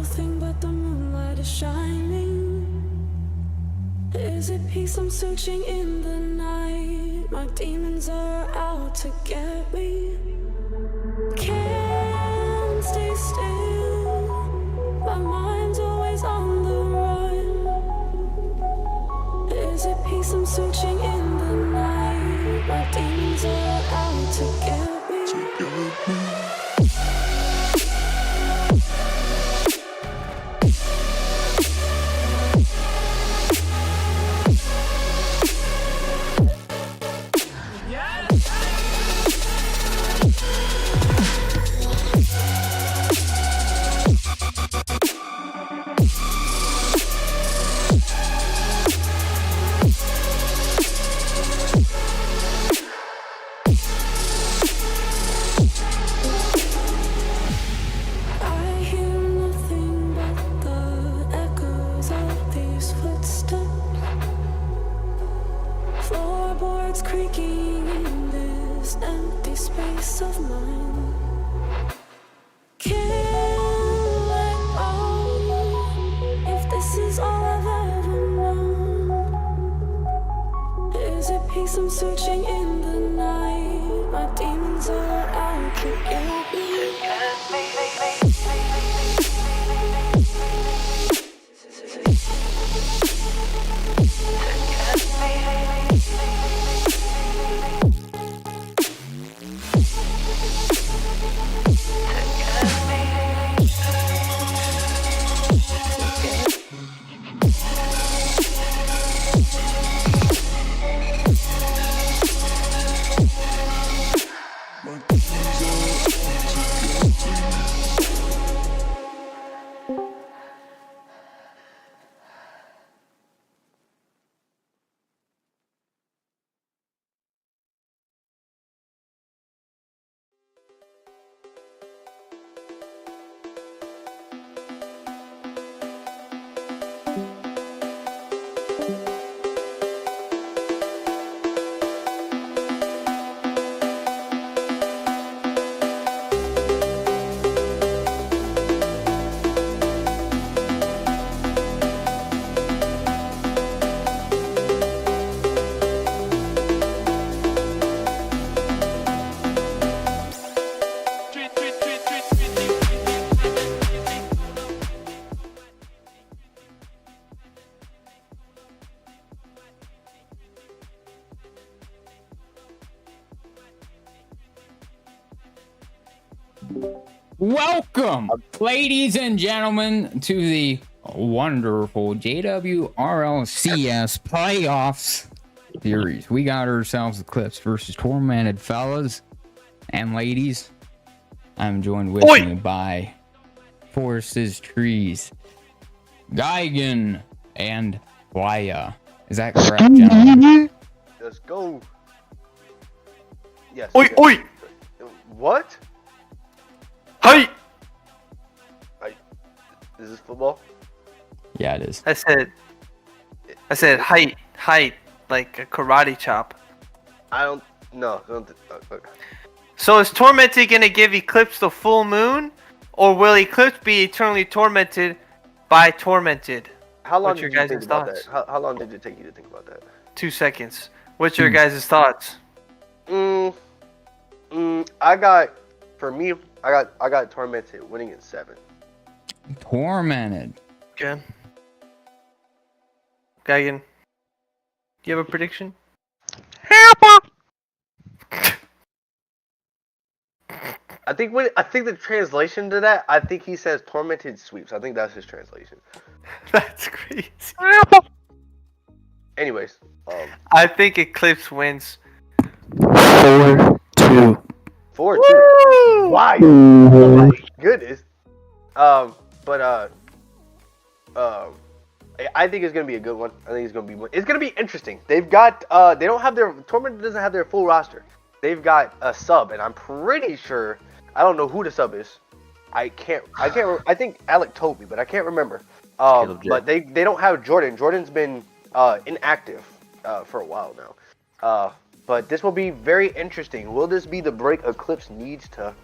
nothing but the moonlight is shining. Is it peace I'm searching in the night? My demons are out to get me. Can't stay still. My mind's always on the run. Is it peace I'm searching in the night? My demons are out to get me. Creaking in this empty space of mine. Can't let go. If this is all I've ever known, is it peace I'm searching in the night? My demons are out to get me. Welcome, ladies and gentlemen, to the wonderful JWRLCS playoffs series. We got ourselves Eclipse versus Tormented, fellas and ladies. I'm joined with me by Forces, Trees, Geigen, and Playa. Is that correct, gentlemen? Let's go. Yes. Oi, oi! What? Hey! Is this football? Yeah, it is. I said height, like a karate chop. I don't. Okay. So is Tormented gonna give Eclipse the full moon, or will Eclipse be eternally tormented by Tormented? How long What's did your you think guys' about thoughts? that? How long did it take you to think about that? 2 seconds. What's your guys' thoughts? I got Tormented winning in 7. Tormented. Okay. Geigen, do you have a prediction? I think the translation to that, I think he says Tormented sweeps. I think that's his translation. That's crazy. Anyways, I think Eclipse wins 4-2. 4-2. Why? Oh my goodness. I think it's gonna be a good one. I think it's gonna be interesting. They've got Tormented doesn't have their full roster. They've got a sub, and I'm pretty sure I don't know who the sub is. I think Alec told me, but I can't remember. But they don't have Jordan. Jordan's been inactive for a while now. But this will be very interesting. Will this be the break Eclipse needs to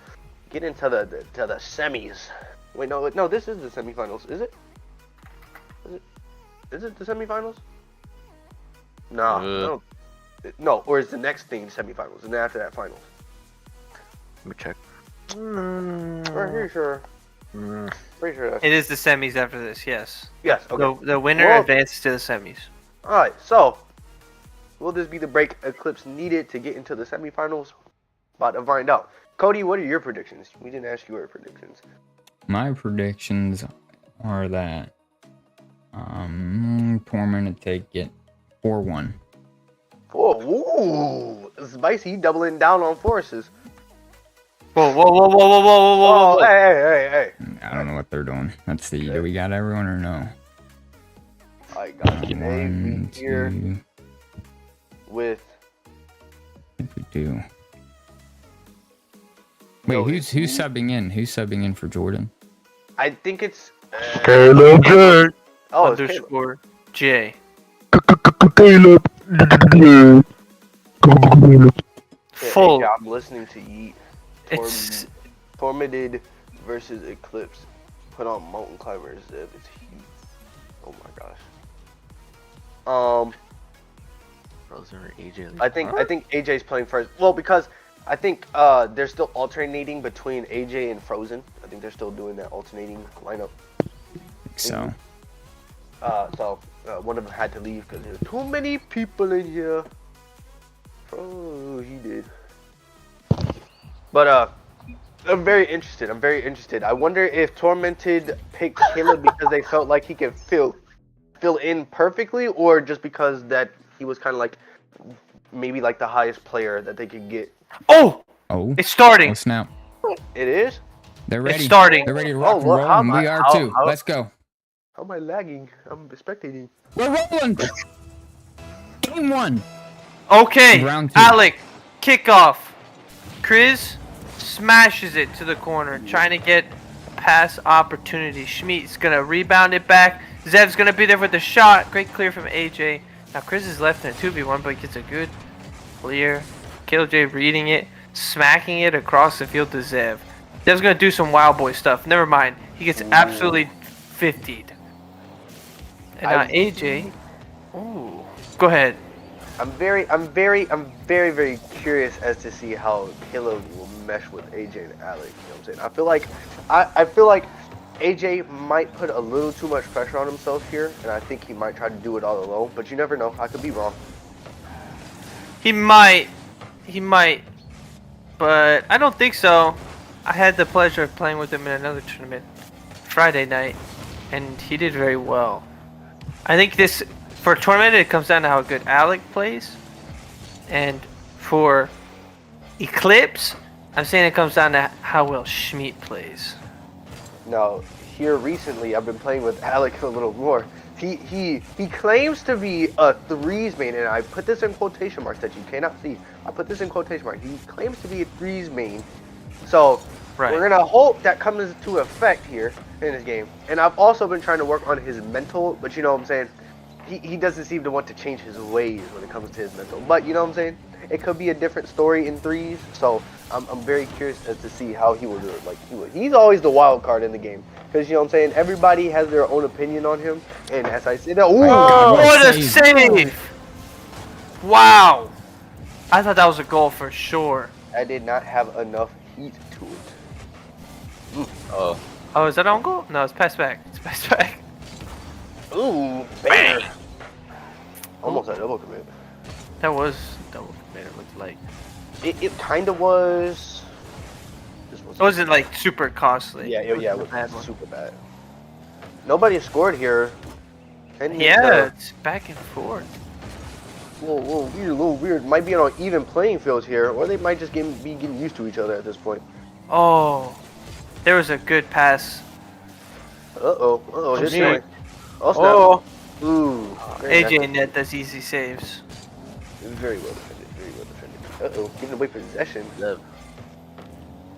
get into the semis? Wait, no, this is the semifinals. Is it? Is it the semifinals? No. No, or is the next thing semifinals, and then after that finals? Let me check. Pretty sure. Pretty sure that's... It is the semis after this, yes. Yes, okay. The winner advances to the semis. Alright, so, will this be the break Eclipse needed to get into the semifinals? About to find out. Cody, what are your predictions? We didn't ask your predictions. My predictions are that Tormented take it 4-1. Ooh, spicy, doubling down on forces. Whoa. Hey. I don't know what they're doing. Let's see. Do we got everyone or no? I got an One, A here two. with... I think we do. Wait, who's subbing in? Who's subbing in for Jordan? I think it's... Caleb J. Oh, underscore J. Caleb. Full. Yeah, I'm listening to Yeet. It's Tormented versus Eclipse. Put on Mountain Climbers. It's huge. Oh my gosh. Frozen or AJ? I think AJ's playing first. Well, because I think they're still alternating between AJ and Frozen. I think they're still doing that alternating lineup. So. So one of them had to leave because there's too many people in here. Oh, he did. But I'm very interested. I wonder if Tormented picked Caleb because they felt like he could fill in perfectly, or just because that he was kind of like maybe like the highest player that they could get. Oh. It's starting. Oh, snap. It is? They're ready. It's starting. They're ready to rock and well, roll, how and am we I- are how- too. how- Let's go. How am I lagging? I'm spectating. We're rolling. Game 1. Okay, Round 2. Alec, kickoff. Chris smashes it to the corner, trying to get pass opportunity. Schmidt's gonna rebound it back. Zev's gonna be there with the shot. Great clear from AJ. Now Chris is left in a 2v1, but gets a good clear. KJ reading it, smacking it across the field to Zev. Zev's gonna do some wild boy stuff. Never mind. He gets absolutely 50'd. And now AJ. Ooh. Go ahead. I'm very curious as to see how Caleb will mesh with AJ and Alec. You know what I'm saying? I feel like AJ might put a little too much pressure on himself here, and I think he might try to do it all alone. But you never know. I could be wrong. He might, but I don't think so. I had the pleasure of playing with him in another tournament Friday night, and he did very well. I think this, for Tormented, it comes down to how good Alec plays, and for Eclipse, I'm saying it comes down to how well Schmidt plays. Now, here recently, I've been playing with Alec a little more. He claims to be a threes main, and I put this in quotation marks that you cannot see. I put this in quotation marks. He claims to be a threes main. So we're gonna hope that comes into effect here in this game. And I've also been trying to work on his mental, but you know what I'm saying? He doesn't seem to want to change his ways when it comes to his mental. But you know what I'm saying? It could be a different story in threes. So I'm very curious as to see how he will do it. Like he's always the wild card in the game. Because you know what I'm saying? Everybody has their own opinion on him. And as I said, what a save! Wow! I thought that was a goal for sure. I did not have enough heat to it. Oh, is that on goal? No, it's pass back. It's pass back. Ooh, bang! Almost a double commit. That was double commit, it looked like. It kind of was. It wasn't like super costly. Yeah, it wasn't was a bad one. super bad. Nobody scored here. Yeah, it's back and forth. A little weird. Might be on an even playing field here, or they might just be getting used to each other at this point. Oh, there was a good pass. This way. Oh, Ooh. AJ Net does easy saves. Very well defended. Giving away possession.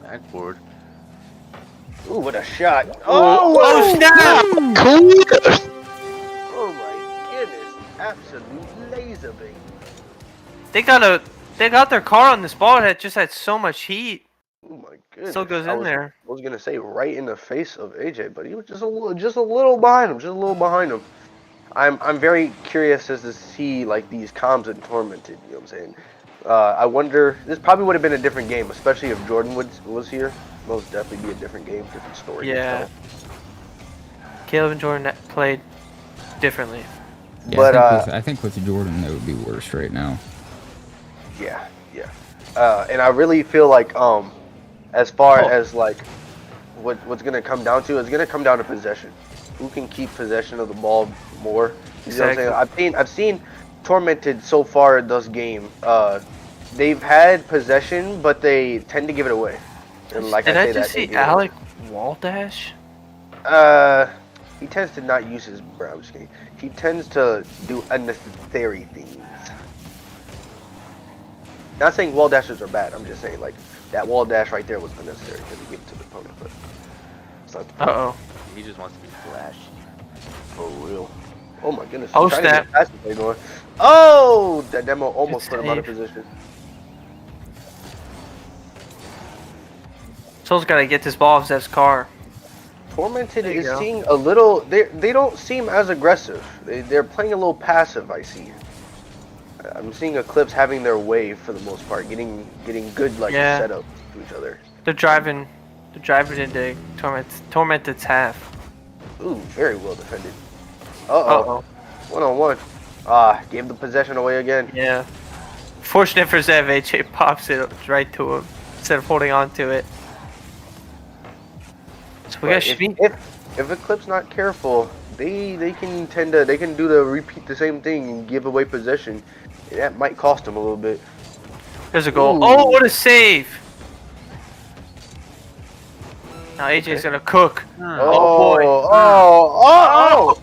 Backboard. Ooh, what a shot. Oh snap! Oh my goodness. Absolute laser beam. They got their car on this ball that just had so much heat. Oh my goodness. Still goes in there. I was gonna say right in the face of AJ, but he was just a little behind him. Just a little behind him. I'm very curious as to see like these comms and Tormented. You know what I'm saying? I wonder. This probably would have been a different game, especially if Jordan was here. Most definitely be a different game, different story. Yeah. Caleb and Jordan played differently. Yeah, But I think with Jordan, that would be worse right now. yeah. And I really feel like as far as like what's gonna come down to is gonna come down to possession. Who can keep possession of the ball more? You know what I'm saying? I've seen Tormented so far in this game. They've had possession, but they tend to give it away. And like Did I I say just that, see Alec wall dash? He tends to not use his brown skin. He tends to do unnecessary things. Not saying wall dashes are bad. I'm just saying like that wall dash right there was unnecessary because he gave it to the opponent. But it's not the point. Uh-oh. He just wants to be flashy. For real. Oh my goodness. Oh, Trying to snap. get past the play going. Oh! That demo almost put him out of save. position. Soul's gotta get this ball off Zev's car. Tormented There you is go. seeing a little. They don't seem as aggressive. They're playing a little passive. I see. I'm seeing Eclipse having their way for the most part, getting good like Yeah. setup to each other. They're driving into Tormented's half. Ooh, very well defended. Uh-oh. One-on-one. Gave the possession away again. Yeah. Fortunate for Zev, AJ pops it right to him instead of holding on to it. So we got But Schmid. if Eclipse not careful, they can do the repeat the same thing and give away possession. That might cost them a little bit. There's a goal. Ooh. Oh, what a save! Now AJ's gonna cook. Oh boy. Oh,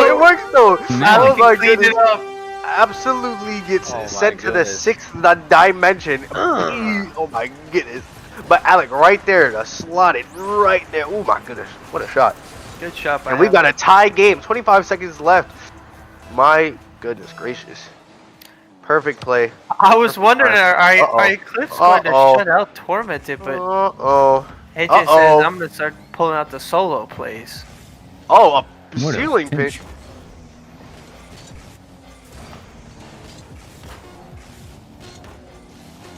it works though. Now Oh my Cleaned goodness. it up. Absolutely gets Oh my sent to the goodness. sixth dimension. Oh my goodness. But Alec right there, the slotted right there. Oh my goodness. What a shot. Good shot by And we've him. got a tie game. 25 seconds left. My goodness gracious. Perfect play. I was wondering, are Uh-oh. Eclipse going to Uh-oh. shut out Tormented, but Uh-oh. AJ Uh-oh. says I'm gonna start pulling out the solo plays. Oh, a What a ceiling pinch. pitch.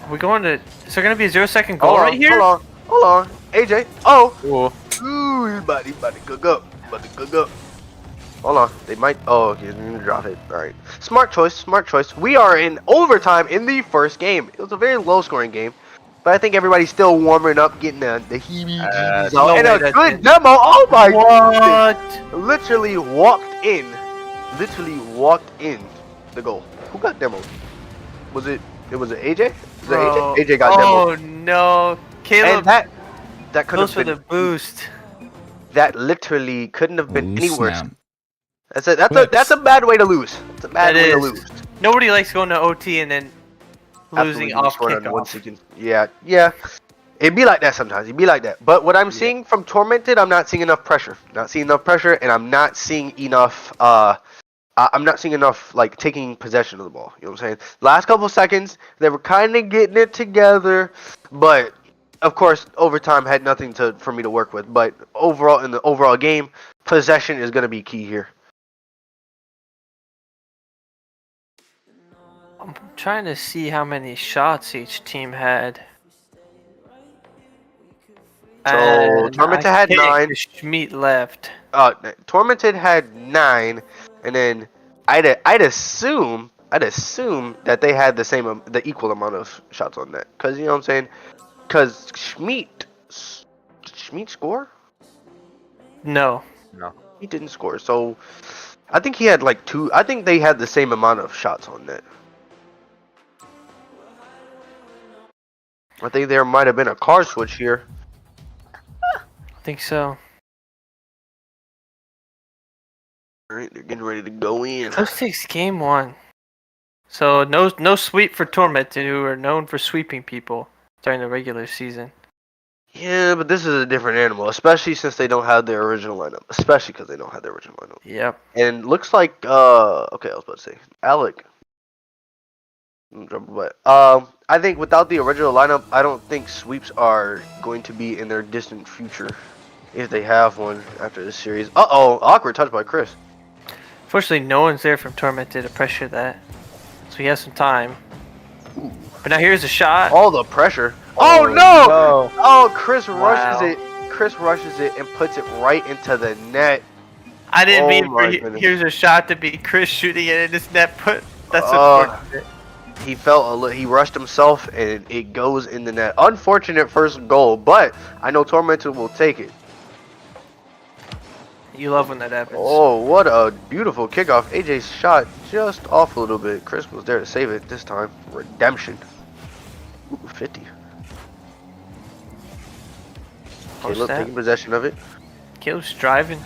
Are we going to? Is there gonna be a 0-second goal right here? Hold on. AJ. Oh. Ooh. Ooh, he's about to cook up. Hold on. They might. Oh, he's going to drop it. All right. Smart choice. We are in overtime in the first game. It was a very low-scoring game. But I think everybody's still warming up, getting the heebie-jeebies no out. And way a that's good it. demo. Oh, my What? goodness. Literally walked in the goal. Who got demoed? Was it AJ? Was it Bro. AJ? AJ got demoed. Oh no, Caleb. And that could goes have for the been boost. that literally couldn't have been Ooh, any worse. snap. That's a bad way to lose. That's a bad That way to is. lose. Nobody likes going to OT and then losing Absolutely off scored on 1 kickoff. second. Yeah. It'd be like that sometimes. But what I'm seeing from Tormented, I'm not seeing enough pressure. And I'm not seeing enough. I'm not seeing enough like taking possession of the ball. You know what I'm saying? Last couple seconds, they were kind of getting it together, but of course, overtime had nothing for me to work with. But overall, in the overall game, possession is going to be key here. I'm trying to see how many shots each team had. So, And Tormented I had think 9. Schmid left. Tormented had 9, and then I'd assume that they had the equal amount of shots on net. Cause you know what I'm saying? Cause Schmid score? No. No. He didn't score. So I think he had like 2. I think they had the same amount of shots on net. I think there might have been a card switch here. I think so. All right, they're getting ready to go in. Eclipse takes game 1. So no sweep for Tormented, who are known for sweeping people during the regular season. Yeah, but this is a different animal, especially since they don't have their original lineup. Especially because they don't have their original lineup. Yep. And looks like okay, I was about to say Alec But I think without the original lineup, I don't think sweeps are going to be in their distant future, if they have one after this series. Awkward touch by Chris. Fortunately, no one's there from Tormented to pressure that, so he has some time. But now here's a shot. All the pressure. Oh, no! Oh, Chris rushes Wow. it. Chris rushes it and puts it right into the net. I didn't Oh mean my for goodness. here's a shot to be Chris shooting it in his net put. That's Uh, unfortunate. He he rushed himself and it goes in the net. Unfortunate first goal, but I know Tormented will take it. You love when that happens. Oh, what a beautiful kickoff. AJ's shot just off a little bit. Chris was there to save it this time. Redemption. Ooh, 50. Caleb that. taking possession of it. Caleb's driving.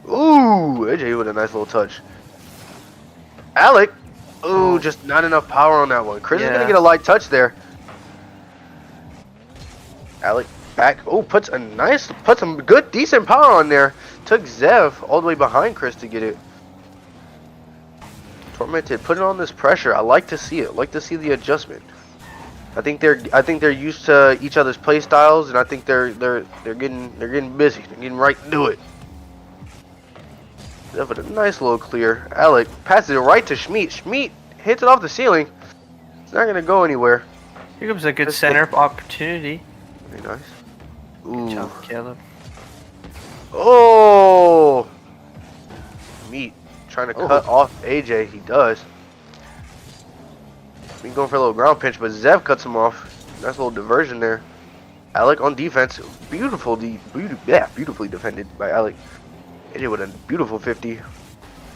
Ooh, AJ with a nice little touch. Alec. Ooh, just not enough power on that one. Chris is going to Yeah. get a light touch there. Alec back. Oh, puts some good, decent power on there. Took Zev all the way behind Chris to get it. Tormented, putting on this pressure. I like to see it. Like to see the adjustment. I think they're used to each other's play styles, and I think they're getting busy. They're getting right to do it. Zev with a nice little clear. Alec passes it right to Schmeat. Schmeat hits it off the ceiling. It's not gonna go anywhere. Here comes a good center opportunity. Very nice. Good Ooh. job, Caleb. Oh! Meat trying to cut off AJ. He does. He's going for a little ground pinch, but Zev cuts him off. Nice little diversion there. Alec on defense. Beautifully defended by Alec. AJ with a beautiful 50.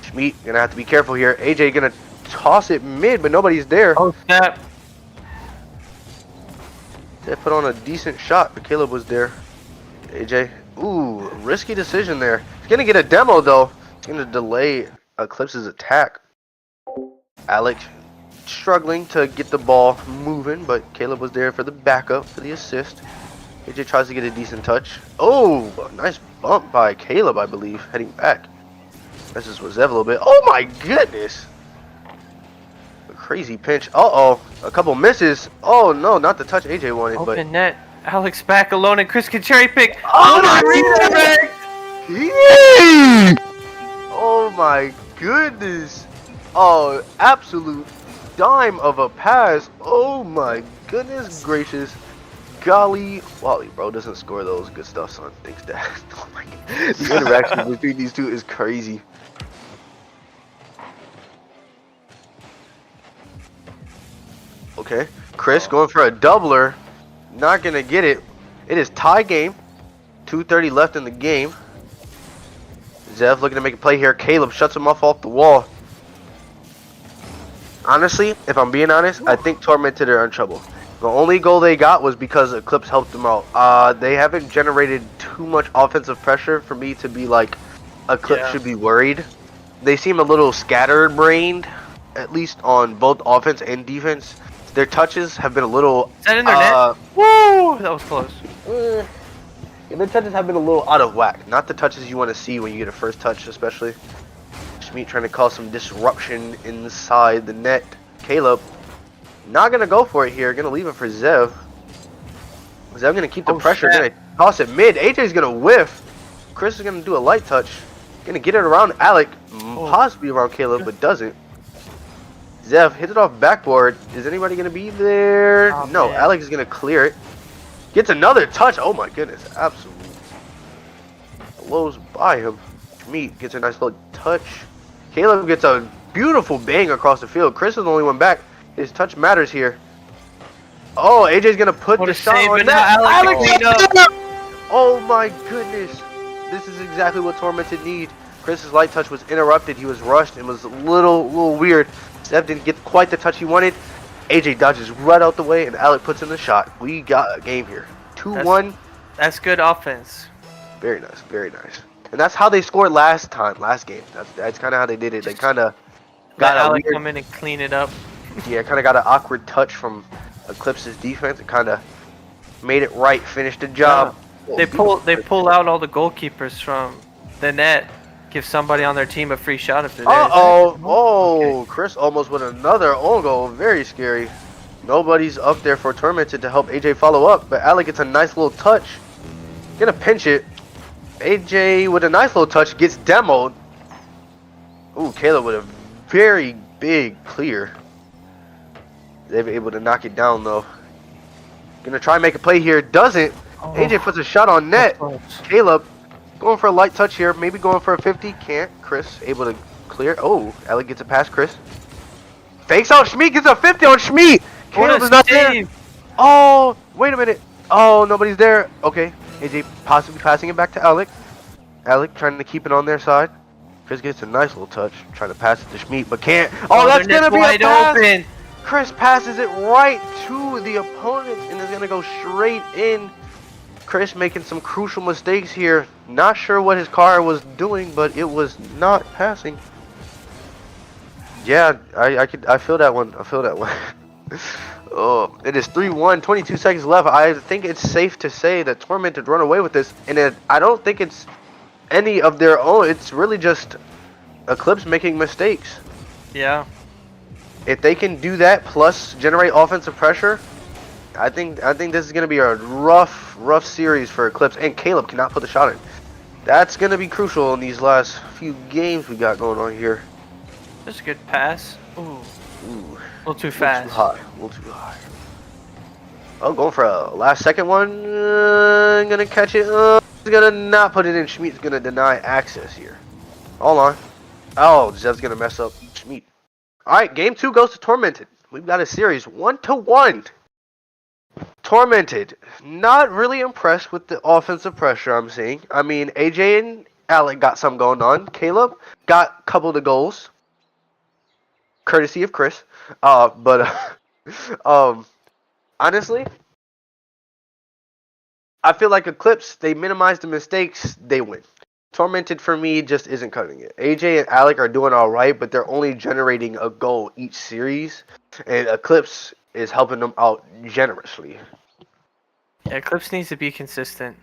Schmeat gonna have to be careful here. AJ gonna toss it mid, but nobody's there. Oh, snap. They put on a decent shot, but Caleb was there. AJ. Ooh, risky decision there. He's gonna get a demo though. It's gonna delay Eclipse's attack. Alex struggling to get the ball moving, but Caleb was there for the backup, for the assist. AJ tries to get a decent touch. Oh, nice bump by Caleb, I believe, heading back. This is was Zev a little bit. Oh my goodness! A crazy pinch. Uh-oh, a couple misses. Oh no, not the touch AJ wanted, but Open net. Alex back alone, and Chris can cherry pick. Oh my redirect! Yay! Oh my goodness. Oh, absolute dime of a pass. Oh my goodness gracious. Golly. Wally, bro, doesn't score those. Good stuff, son. Thanks, Dad. Oh my god. The interaction between these two is crazy. Okay. Chris going for a doubler. Not gonna get it. It is tie game. 2:30 left in the game. Zev looking to make a play here. Caleb shuts him off the wall. Honestly, if I'm being honest, I think Tormented are in trouble. The only goal they got was because Eclipse helped them out. They haven't generated too much offensive pressure for me to be like, Eclipse should be worried. They seem a little scatterbrained, at least on both offense and defense. Their touches have been a little... Is that in their net? Woo! That was close. The touches have been a little out of whack. Not the touches you want to see when you get a first touch, especially. Schmeat trying to cause some disruption inside the net. Caleb not going to go for it here. Going to leave it for Zev. Zev going to keep the pressure. Going to toss it mid. AJ's going to whiff. Chris is going to do a light touch. Going to get it around Alec. Possibly around Caleb, but doesn't. Zev hits it off backboard. Is anybody going to be there? Oh, no, man. Alex is going to clear it. Gets another touch. Oh my goodness. Absolutely. Blows by him. Schmeat gets a nice little touch. Caleb gets a beautiful bang across the field. Chris is the only one back. His touch matters here. Oh, AJ's going to put the shot on that. Oh my goodness. This is exactly what Tormented need. Chris's light touch was interrupted. He was rushed and was a little weird. Zev didn't get quite the touch he wanted. AJ dodges right out the way, and Alec puts in the shot. We got a game here. 2-1. That's good offense. Very nice, very nice. And that's how they scored last game. That's kind of how they did it. They kind of got a Alec weird, come in and clean it up. yeah, kind of got an awkward touch from Eclipse's defense. It kind of made it right, finished the job. They pull out all the goalkeepers from the net. give somebody on their team a free shot if they're there. Uh-oh. Oh, Chris almost with another own goal. Very scary. Nobody's up there for Tormented to help AJ follow up, but Alec gets a nice little touch. Gonna pinch it. AJ with a nice little touch gets demoed. Ooh, Caleb with a very big clear. They were able to knock it down though. Gonna try and make a play here. Doesn't. Oh. AJ puts a shot on net. Caleb going for a light touch here. Maybe going for a 50. Can't. Chris able to clear. Oh, Alec gets a pass. Chris fakes out Schmeat. Gets a 50 on Schmeat. Caleb is not there. Oh, wait a minute. Oh, nobody's there. Okay. AJ possibly passing it back to Alec. Alec trying to keep it on their side. Chris gets a nice little touch. Trying to pass it to Schmeat, but can't. Oh, that's going to be a pass. Open. Chris passes it right to the opponent and is going to go straight in. Chris making some crucial mistakes here. Not sure what his car was doing, but it was not passing. Yeah, I feel that one. I feel that one. Oh, it is 3-1, 22 seconds left. I think it's safe to say that Tormented run away with this, and I don't think it's any of their own. It's really just Eclipse making mistakes. Yeah. If they can do that plus generate offensive pressure, I think this is gonna be a rough series for Eclipse, and Caleb cannot put the shot in. That's gonna be crucial in these last few games we got going on here. That's a good pass. Ooh. Ooh. A little too fast. Too high. A little too high. Oh, going for a last second one. Gonna catch it. He's gonna not put it in. Schmeat's gonna deny access here. Hold on. Oh, Zev's gonna mess up Schmeat. Alright, game 2 goes to Tormented. We've got a series 1-1. Tormented. Not really impressed with the offensive pressure I'm seeing. I mean, AJ and Alec got some going on. Caleb got a couple of the goals. Courtesy of Chris. Honestly, I feel like Eclipse, they minimize the mistakes, they win. Tormented for me just isn't cutting it. AJ and Alec are doing alright, but they're only generating a goal each series, and Eclipse is helping them out generously. Yeah, Eclipse needs to be consistent.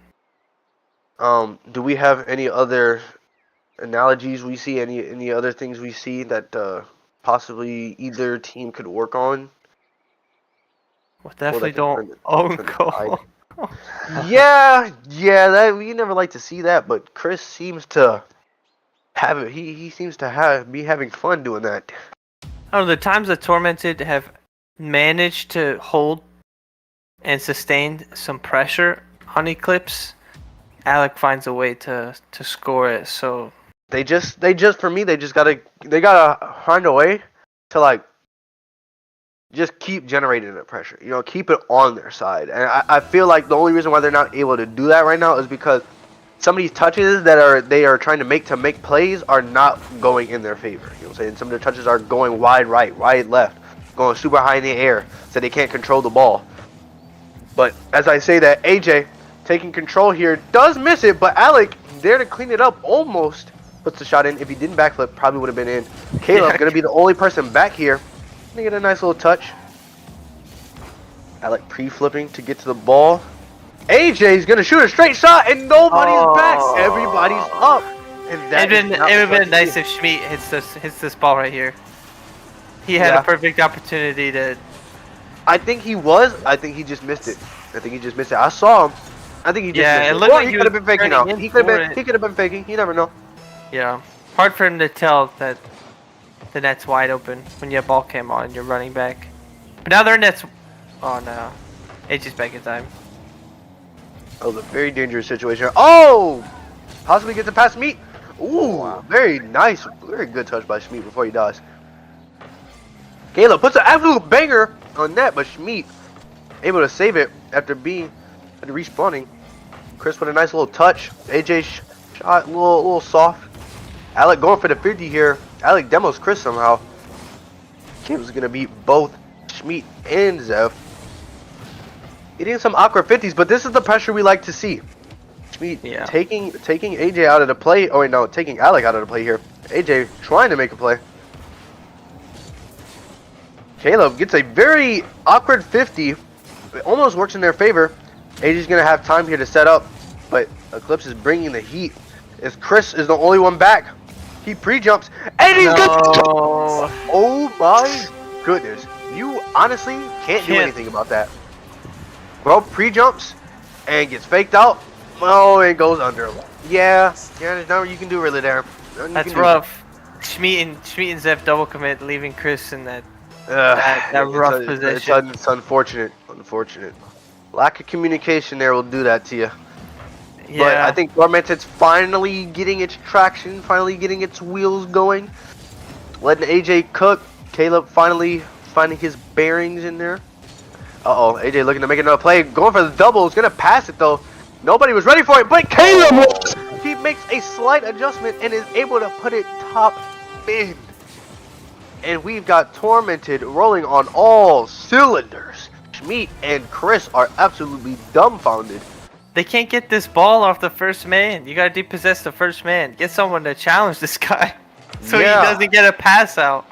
Do we have any other analogies we see, any other things we see that possibly either team could work on? Well, definitely don't own goal. yeah, that we never like to see that, but Chris seems to have it. He seems to be having fun doing that. I don't know, the times that Tormented have managed to hold and sustain some pressure on Eclipse, Alec finds a way to score it. So they just for me they gotta find a way to like just keep generating the pressure, keep it on their side. And I feel like the only reason why they're not able to do that right now is because some of these touches that they are trying to make plays are not going in their favor. You know what I'm saying? Some of the touches are going wide right, wide left, going super high in the air, so they can't control the ball. But as I say that, AJ taking control here does miss it, but Alec there to clean it up almost puts the shot in. If he didn't backflip, probably would have been in. Caleb's gonna be the only person back here. Gonna get a nice little touch. Alec pre-flipping to get to the ball. AJ's gonna shoot a straight shot and nobody's back. Everybody's up. And that it would have been nice if Schmeat hits this ball right here. He had a perfect opportunity to. I think he just missed it. I saw him. I think he just missed it. It looked like he could have been faking out. He could have been faking. You never know. Yeah. Hard for him to tell that the net's wide open when your ball came on and you're running back. But now their net's. Oh no. AJ's back in time. That was a very dangerous situation. Oh! Possibly gets it past Schmeat. Ooh, wow. Very nice. Very good touch by Schmeat before he dies. Caleb puts an absolute banger on net, but Schmeat able to save it after respawning. Chris with a nice little touch. AJ shot a little soft. Alec going for the 50 here. Alec demos Chris somehow. Caleb's gonna beat both Schmeat and Zev. Getting some awkward 50s, but this is the pressure we like to see. Schmeat taking AJ out of the play. Oh wait, no, taking Alec out of the play here. AJ trying to make a play. Caleb gets a very awkward 50. It almost works in their favor. AJ's gonna have time here to set up, but Eclipse is bringing the heat. Is Chris is the only one back. He pre-jumps, and he's good. Oh my goodness. You honestly can't do anything about that. Bro pre-jumps and gets faked out. Oh, it goes under. Yeah, there's nothing you can do really there. That's rough. Schmeet and Zev double commit, leaving Chris in that rough position. It's unfortunate. Lack of communication there will do that to you. Yeah. But I think Tormented's finally getting its traction, finally getting its wheels going. Letting AJ cook. Caleb finally finding his bearings in there. Uh-oh, AJ looking to make another play. Going for the double. He's going to pass it, though. Nobody was ready for it, but Caleb was. He makes a slight adjustment and is able to put it top bin. And we've got Tormented rolling on all cylinders. Schmeet and Chris are absolutely dumbfounded. They can't get this ball off the first man. You gotta depossess the first man. Get someone to challenge this guy, so he doesn't get a pass out.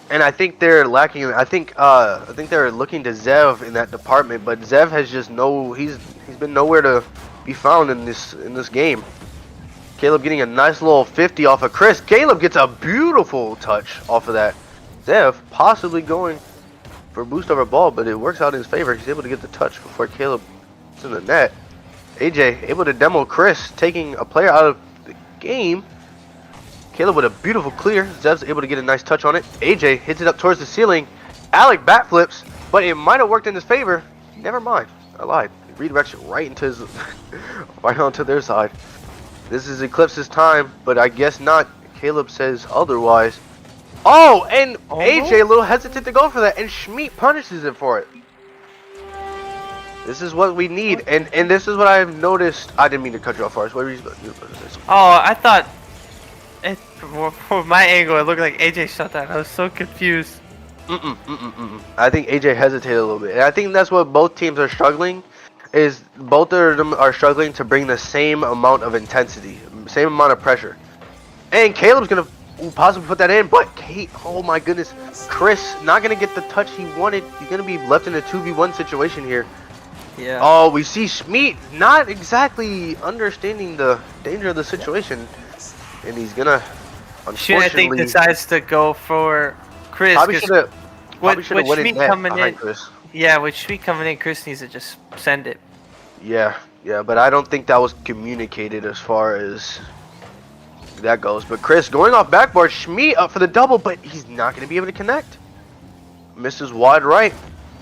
And I think they're lacking. I think they're looking to Zev in that department, but Zev has just he's been nowhere to be found in this game. Caleb getting a nice little 50 off of Chris. Caleb gets a beautiful touch off of that. Zev possibly going for a boost over ball, but it works out in his favor. He's able to get the touch before Caleb is in the net. AJ able to demo Chris, taking a player out of the game. Caleb with a beautiful clear. Zev's able to get a nice touch on it. AJ hits it up towards the ceiling. Alec backflips, but it might have worked in his favor. Never mind. I lied. Redirection right into his right onto their side. This is Eclipse's time, but I guess not. Caleb says otherwise. Oh, and AJ a little hesitant to go for that, and Schmeet punishes it for it. This is what we need, and this is what I've noticed. I didn't mean to cut you off, Forrest. What were you supposed to say? Oh, I thought, from my angle, it looked like AJ shot that. I was so confused. I think AJ hesitated a little bit, and I think that's what both teams are struggling. Is both of them are struggling to bring the same amount of intensity, same amount of pressure. And Caleb's gonna possibly put that in, but Kate, oh my goodness, Chris not gonna get the touch he wanted. He's gonna be left in a 2v1 situation here. Yeah. Oh, we see Schmeet not exactly understanding the danger of the situation, and he's gonna unfortunately. I think decides to go for Chris. Probably should have with Schmeet coming in. Chris. Yeah, with Schmeet coming in, Chris needs to just send it. Yeah, but I don't think that was communicated as far as that goes. But Chris going off backboard, Schmeet up for the double, but he's not gonna be able to connect. Misses wide right.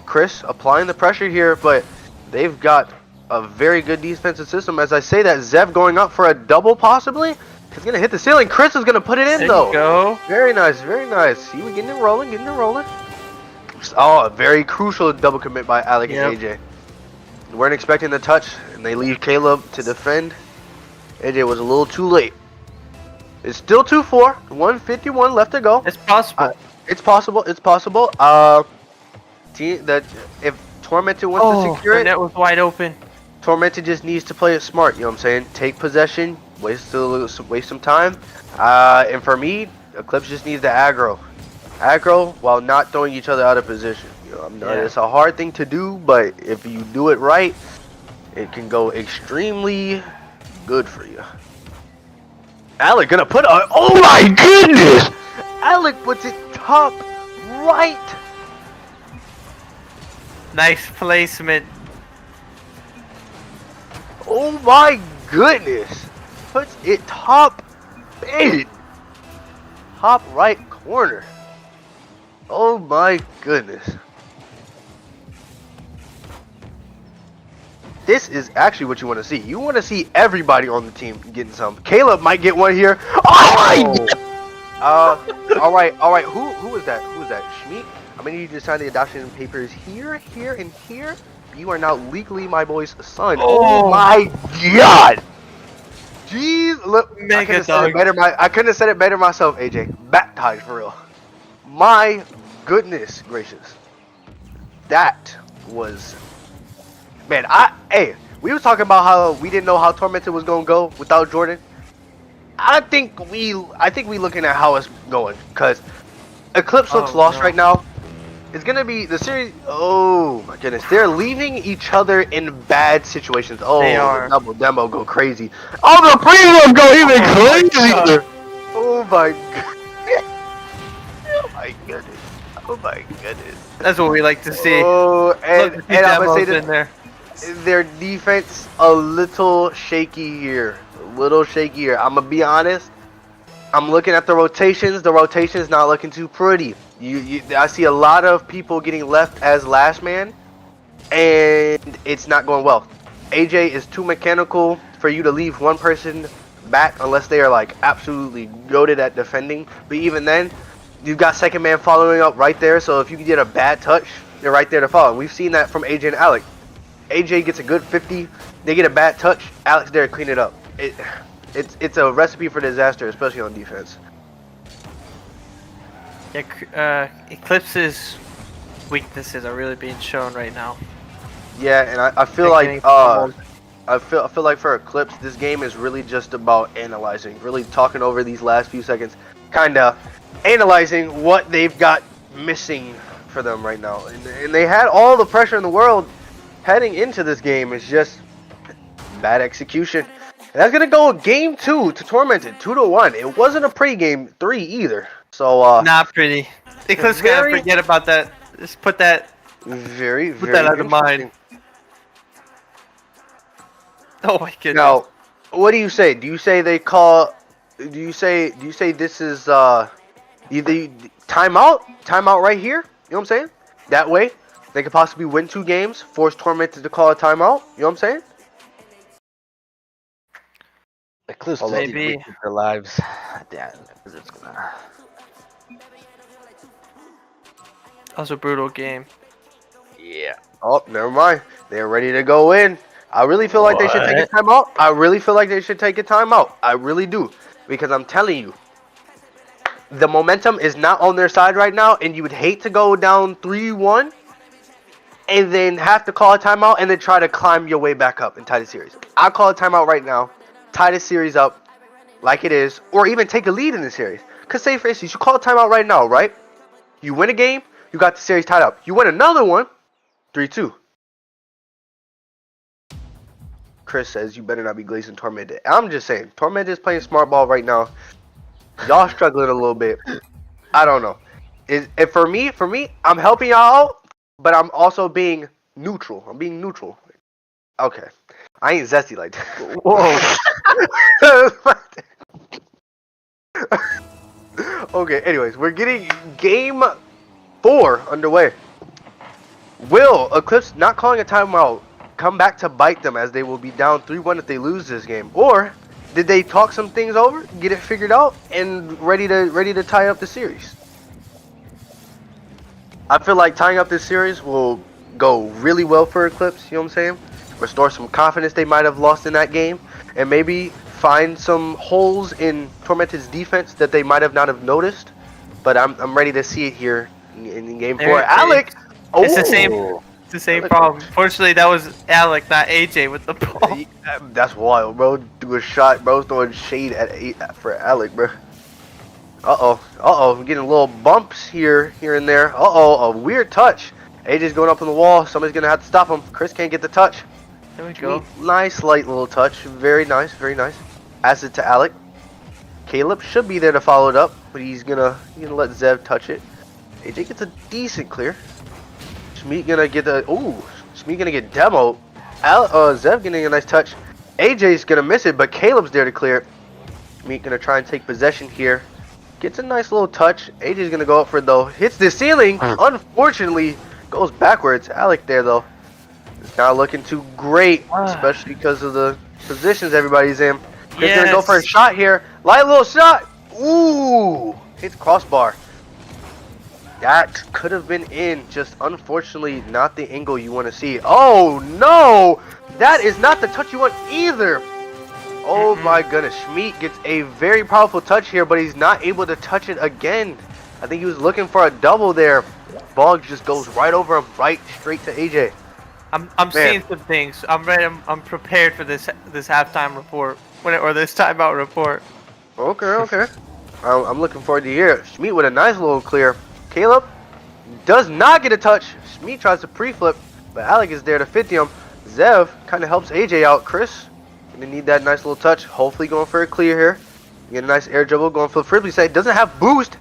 Chris applying the pressure here, but they've got a very good defensive system. As I say that, Zev going up for a double possibly. He's going to hit the ceiling. Chris is going to put it in though. There you go. Very nice, very nice. See, we're getting it rolling, Oh, a very crucial double commit by Alec and AJ. Weren't expecting the touch, and they leave Caleb to defend. AJ was a little too late. It's still 2-4, 151 left to go. It's possible. It's possible. That if Tormented wants to secure the it, net was wide open. Tormented just needs to play it smart. You know what I'm saying? Take possession, waste some time. And for me, Eclipse just needs to aggro while not throwing each other out of position. You know, it's a hard thing to do, but if you do it right, it can go extremely good for you. Alec gonna put a. Oh my goodness! Alec puts it top right. Nice placement. Oh my goodness! Puts it top in. Top right corner. Oh my goodness. This is actually what you want to see. You want to see everybody on the team getting some. Caleb might get one here. Oh! All right. Who is that? Who is that? Schmeet? I'm gonna need you to sign the adoption papers here, and here. You are now legally my boy's son. Oh my god! Jeez, look. I couldn't have said it better myself, AJ. Baptized for real. My goodness gracious. That was. Man, we were talking about how we didn't know how Tormented was gonna go without Jordan. I think we looking at how it's going, cause Eclipse looks lost right now. It's gonna be the series. Oh my goodness, they're leaving each other in bad situations. Oh, They are. the double demo go crazy. Oh, the prelim go even crazier. Oh my. Oh my goodness. Oh my goodness. That's what we like to see. Oh, Love and, to see and I'm gonna say demos in this. there. Their defense a little shaky here. A little shaky here. I'm gonna be honest. I'm looking at the rotations. The rotation's not looking too pretty. I see a lot of people getting left as last man, and it's not going well. AJ is too mechanical for you to leave one person back unless they are like absolutely goated at defending. But even then, you've got second man following up right there. So if you get a bad touch, they're right there to follow. We've seen that from AJ and Alec. AJ gets a good 50. They get a bad touch. Alex there to clean it up. It's a recipe for disaster, especially on defense. Yeah, Eclipse's weaknesses are really being shown right now. Yeah, and I feel They're like getting fumbled. I feel like for Eclipse, this game is really just about analyzing, really talking over these last few seconds, kind of analyzing what they've got missing for them right now. And they had all the pressure in the world heading into this game. It's just bad execution. And that's gonna go game 2 to Tormented, 2-1. It wasn't a pretty game 3 either. So Not pretty. Eclipse gonna forget about that. Just put that very that out of mind. interesting. Oh my goodness. Now, what do you say? Do you say they call? Do you say this is either timeout? Timeout right here. You know what I'm saying? That way, they could possibly win 2 games, force Tormented to call a timeout. You know what I'm saying? Eclipse Maybe. keep their lives. Damn, it's gonna. That was a brutal game. Yeah. Oh, never mind. They're ready to go in. I really feel like they should take a timeout. I really feel like they should take a timeout. I really do. Because I'm telling you, the momentum is not on their side right now, and you would hate to go down 3-1 and then have to call a timeout and then try to climb your way back up and tie the series. I'll call a timeout right now, tie the series up like it is, or even take a lead in the series. Because say for instance, you call a timeout right now, right? You win a game, you got the series tied up. You win another one, 3-2. Chris says you better not be glazing Tormented. I'm just saying, Tormented is playing smart ball right now. Y'all struggling a little bit. I don't know. For me, I'm helping y'all out, but I'm also being neutral. I'm being neutral. Okay. I ain't zesty like that. Whoa. Okay, anyways, we're getting game 4 underway. Will Eclipse not calling a timeout come back to bite them, as they will be down 3-1 if they lose this game? Or did they talk some things over, get it figured out, and ready to tie up the series? I feel like tying up this series will go really well for Eclipse, you know what I'm saying? Restore some confidence they might have lost in that game, and maybe find some holes in Tormented's defense that they might have not have noticed. But I'm ready to see it here in game 4. Alec! It's the same. It's the same problem. Fortunately, that was Alec, not AJ, with the ball. That's wild, bro. Do a shot, bro. Throwing shade for Alec, bro. We're getting little bumps here and there. A weird touch. AJ's going up on the wall. Somebody's gonna have to stop him. Chris can't get the touch. There we go. Nice light little touch. Very nice, very nice. Pass it to Alec. Caleb should be there to follow it up, but he's gonna let Zev touch it. AJ gets a decent clear. Schmeat gonna get Schmeat gonna get demoed. Zev getting a nice touch. AJ's gonna miss it, but Caleb's there to clear it. Schmeat gonna try and take possession here. Gets a nice little touch. AJ's gonna go up for it though. Hits the ceiling. Unfortunately, goes backwards. Alec there though. It's not looking too great, especially because of the positions everybody's in. He's gonna go for a shot here. Light little shot. Ooh, hits crossbar. That could have been in, just unfortunately not the angle you want to see. Oh no! That is not the touch you want either! Oh my goodness, Schmeat gets a very powerful touch here, but he's not able to touch it again. I think he was looking for a double there. Ball just goes right over him, right straight to AJ. I'm seeing some things. I'm ready. I'm prepared for this halftime report, or this timeout report. Okay. I'm looking forward to hear it. Schmeat with a nice little clear. Caleb does not get a touch. Schmeat tries to pre-flip, but Alec is there to 50 him. Zev kind of helps AJ out. Chris gonna need that nice little touch. Hopefully going for a clear here. Get a nice air dribble going for the Frizzly side. Doesn't have boost,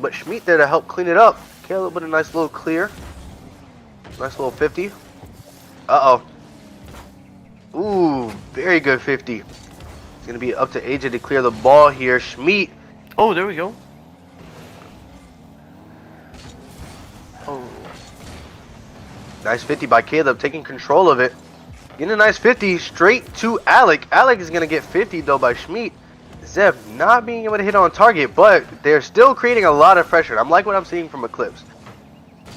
but Schmeat there to help clean it up. Caleb with a nice little clear. Nice little 50. Uh-oh. Ooh, very good 50. It's gonna be up to AJ to clear the ball here. Schmeat. Oh, there we go. Oh. Nice 50 by Caleb, taking control of it. Getting a nice 50 straight to Alec. Alec is going to get 50 though by Schmeat. Zev not being able to hit on target, but they're still creating a lot of pressure. I'm like what I'm seeing from Eclipse.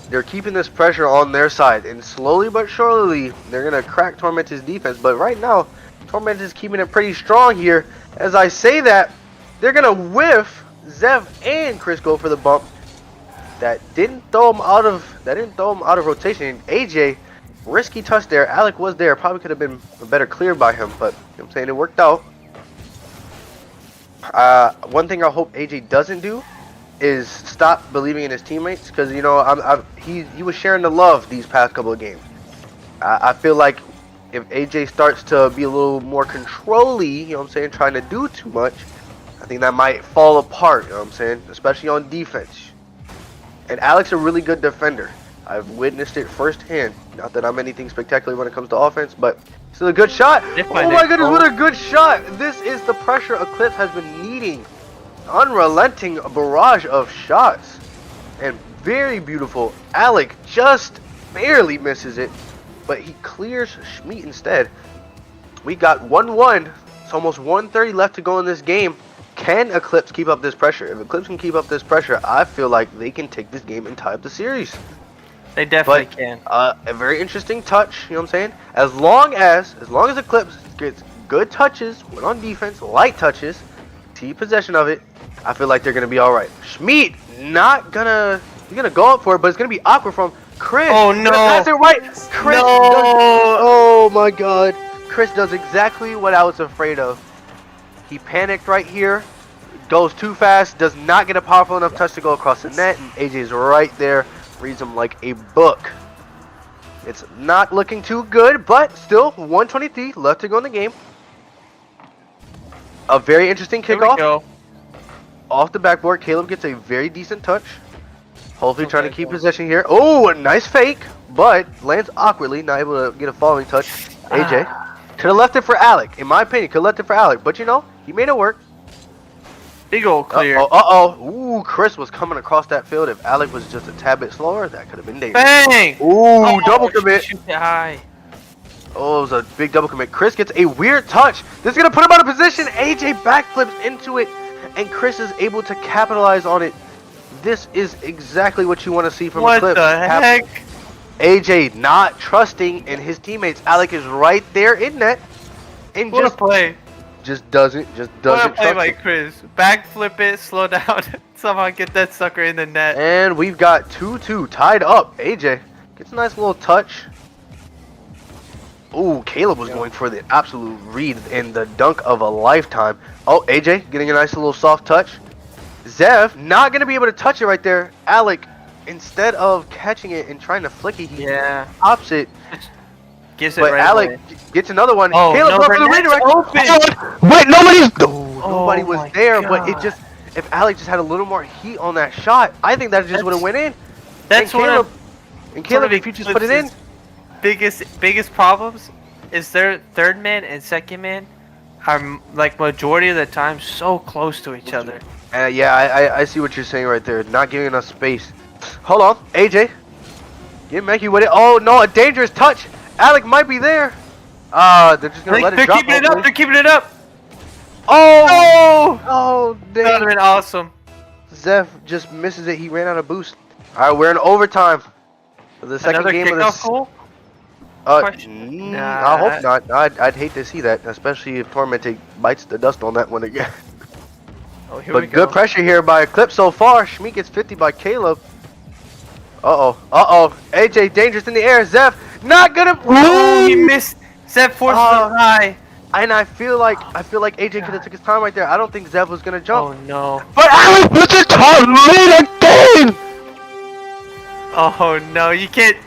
They're keeping this pressure on their side, and slowly but surely, they're going to crack Tormented's defense. But right now, Tormented is keeping it pretty strong here. As I say that, they're going to whiff. Zev and Chris go for the bump. That didn't throw him out of rotation. AJ, risky touch there. Alec was there. Probably could have been a better clear by him, but you know what I'm saying, it worked out. One thing I hope AJ doesn't do is stop believing in his teammates, because you know he was sharing the love these past couple of games. I feel like if AJ starts to be a little more control-y, you know what I'm saying, trying to do too much, I think that might fall apart. You know what I'm saying, especially on defense. And Alec's a really good defender. I've witnessed it firsthand. Not that I'm anything spectacular when it comes to offense, but still a good shot. Oh my goodness, what a good shot. This is the pressure Eclipse has been needing. Unrelenting barrage of shots. And very beautiful. Alec just barely misses it, but he clears Schmeat instead. We got 1-1. It's almost 1:30 left to go in this game. Can Eclipse keep up this pressure? If Eclipse can keep up this pressure, I feel like they can take this game and tie up the series. They definitely can. A very interesting touch, you know what I'm saying? As long as Eclipse gets good touches, win on defense, light touches, keep possession of it, I feel like they're gonna be alright. Schmeat he's gonna go up for it, but it's gonna be awkward from Chris. Oh no! Pass it right. Chris no! Oh my god. Chris does exactly what I was afraid of. He panicked right here, goes too fast, does not get a powerful enough touch to go across the net, and AJ's right there, reads him like a book. It's not looking too good, but still 1:23 left to go in the game. A very interesting kickoff. Off the backboard, Caleb gets a very decent touch. Hopefully trying to keep possession here. Oh, a nice fake, but lands awkwardly, not able to get a following touch. AJ could have left it for Alec, in my opinion, could have left it for Alec, but you know, he made it work. Big old clear. Ooh, Chris was coming across that field. If Alec was just a tad bit slower, that could have been dangerous. Bang! Ooh, double commit. Shoot it high. Oh, it was a big double commit. Chris gets a weird touch. This is going to put him out of position. AJ backflips into it, and Chris is able to capitalize on it. This is exactly what you want to see from Eclipse. What the heck? AJ not trusting in his teammates. Alec is right there in net, and What a play. just doesn't What a play trust by it. Chris. Backflip it, slow down, somehow get that sucker in the net. And we've got 2-2 tied up. AJ gets a nice little touch. Ooh, Caleb was going for the absolute read and the dunk of a lifetime. Oh, AJ getting a nice little soft touch. Zev not going to be able to touch it right there. Alec, instead of catching it and trying to flick it, he pops it. Gives it But right Alec away. gets another one. Oh, Caleb no, goes for the Burnett's redirect. open. Wait, nobody was my there, but it God. just, if Alec just had a little more heat on that shot, I think that just would have went in. That's and one Caleb, of and Caleb, if you just put it in, biggest problems is their third man and second man are like majority of the time so close to each other. yeah, I see what you're saying right there. Not giving enough space. Hold on, AJ. Get Mackey with it. Oh no, a dangerous touch. Alec might be there. They're just gonna let it They're drop. keeping it up. They're keeping it up. Oh! No! Oh, That would have dang. been awesome. Zev just misses it. He ran out of boost. All right, we're in overtime. For the second Another game of kickoff this. goal? I hope not. I'd hate to see that, especially if Tormented bites the dust on that one again. Oh, here we But go. good pressure here by Eclipse so far. Schmeat gets 50 by Caleb. Uh-oh. AJ dangerous in the air. Zev not gonna. Oh, he missed. Zev forced him high. And I feel like AJ could have took his time right there. I don't think Zev was gonna jump. Oh no. But Alec puts it on lead again. Oh no, you can't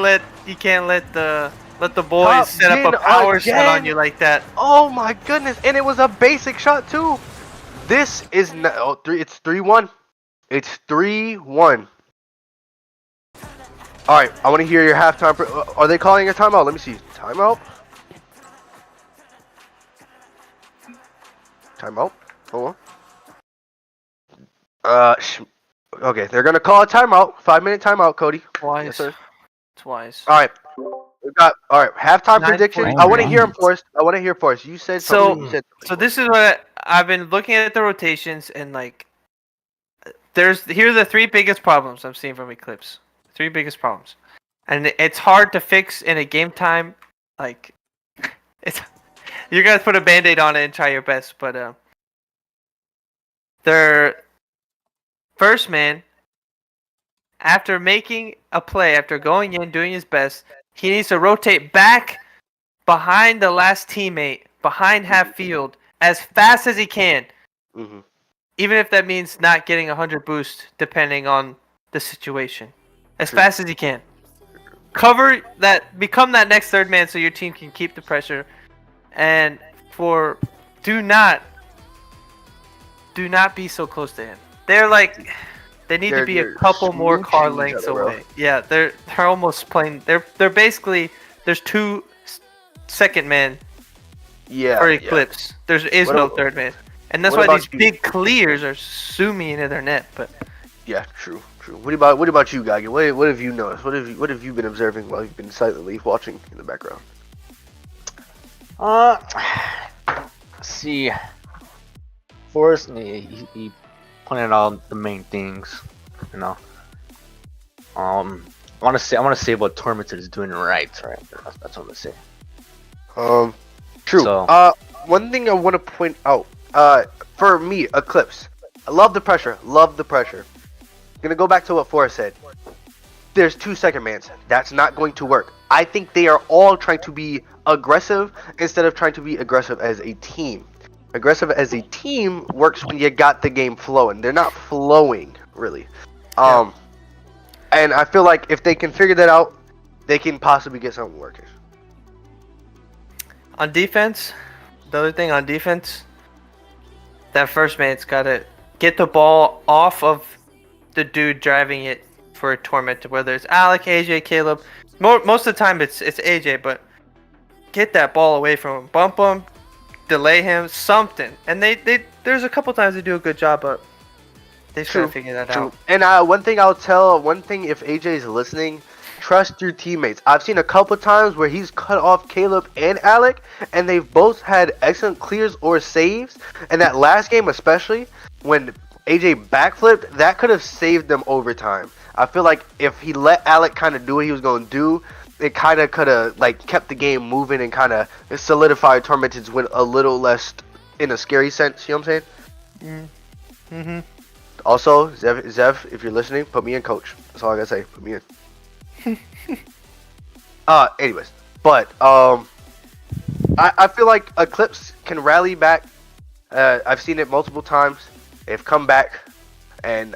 let the boys Top set up a gen power shot on again? you like that. Oh my goodness! And it was a basic shot too. This is it's 3-1. It's 3-1. All right, I want to hear your halftime. Are they calling a timeout? Let me see. Timeout. Timeout. Hold on. Okay, they're gonna call a timeout. 5-minute timeout, Cody. Twice. Yes, sir. Twice. All right. We got halftime prediction. 9:40. I want to hear him, Forrest. I want to hear Forrest. You said something. You So said so this is what I've been looking at the rotations and like. Here are the three biggest problems I'm seeing from Eclipse. Three biggest problems, and it's hard to fix in a game time. Like, it's you're gonna put a band-aid on it and try your best, but their first man, after making a play, after going in doing his best, he needs to rotate back behind the last teammate, behind half field, as fast as he can. Mm-hmm. Even if that means not getting 100 boost, depending on the situation. As True. fast as you can. Cover that, become that next third man so your team can keep the pressure. And do not be so close to him. They're like, they need to be a couple more car smooching each lengths other, bro. away. Yeah, they're almost playing, they're basically, there's two second men Yeah. for Eclipse. There is What no about- third man. And that's what why about these you? big clears are zooming into their net. But Yeah. True. What about you, Gagi? What have you noticed? What have you been observing while you've been silently watching in the background? See, Forrest, he pointed out the main things. You know, I want to say what Tormented is doing right. That's what I'm gonna say. True. So- One thing I want to point out. For me, Eclipse. I love the pressure. Gonna go back to what Forrest said. There's 2 second mans. That's not going to work. I think they are all trying to be aggressive instead of trying to be aggressive as a team. Aggressive as a team works when you got the game flowing. They're not flowing really. And I feel like if they can figure that out, they can possibly get something working. on defense, the other thing on defense, that first man's got to get the ball off of the dude driving it for a Tormented, whether it's Alec, AJ, Caleb. Most of the time it's AJ, but get that ball away from him. Bump him, delay him, something. And there's a couple times they do a good job, but they just gotta figure that out. And one thing if AJ is listening, trust your teammates. I've seen a couple times where he's cut off Caleb and Alec, and they've both had excellent clears or saves. And that last game especially, when AJ backflipped, that could have saved them overtime. I feel like if he let Alec kind of do what he was going to do, it kind of could have like kept the game moving and kind of solidified Tormented's win a little less in a scary sense. You know what I'm saying? Mm-hmm. Also, Zev, if you're listening, put me in, coach. That's all I gotta say. Put me in. Anyways, but I feel like Eclipse can rally back. I've seen it multiple times. They've come back, and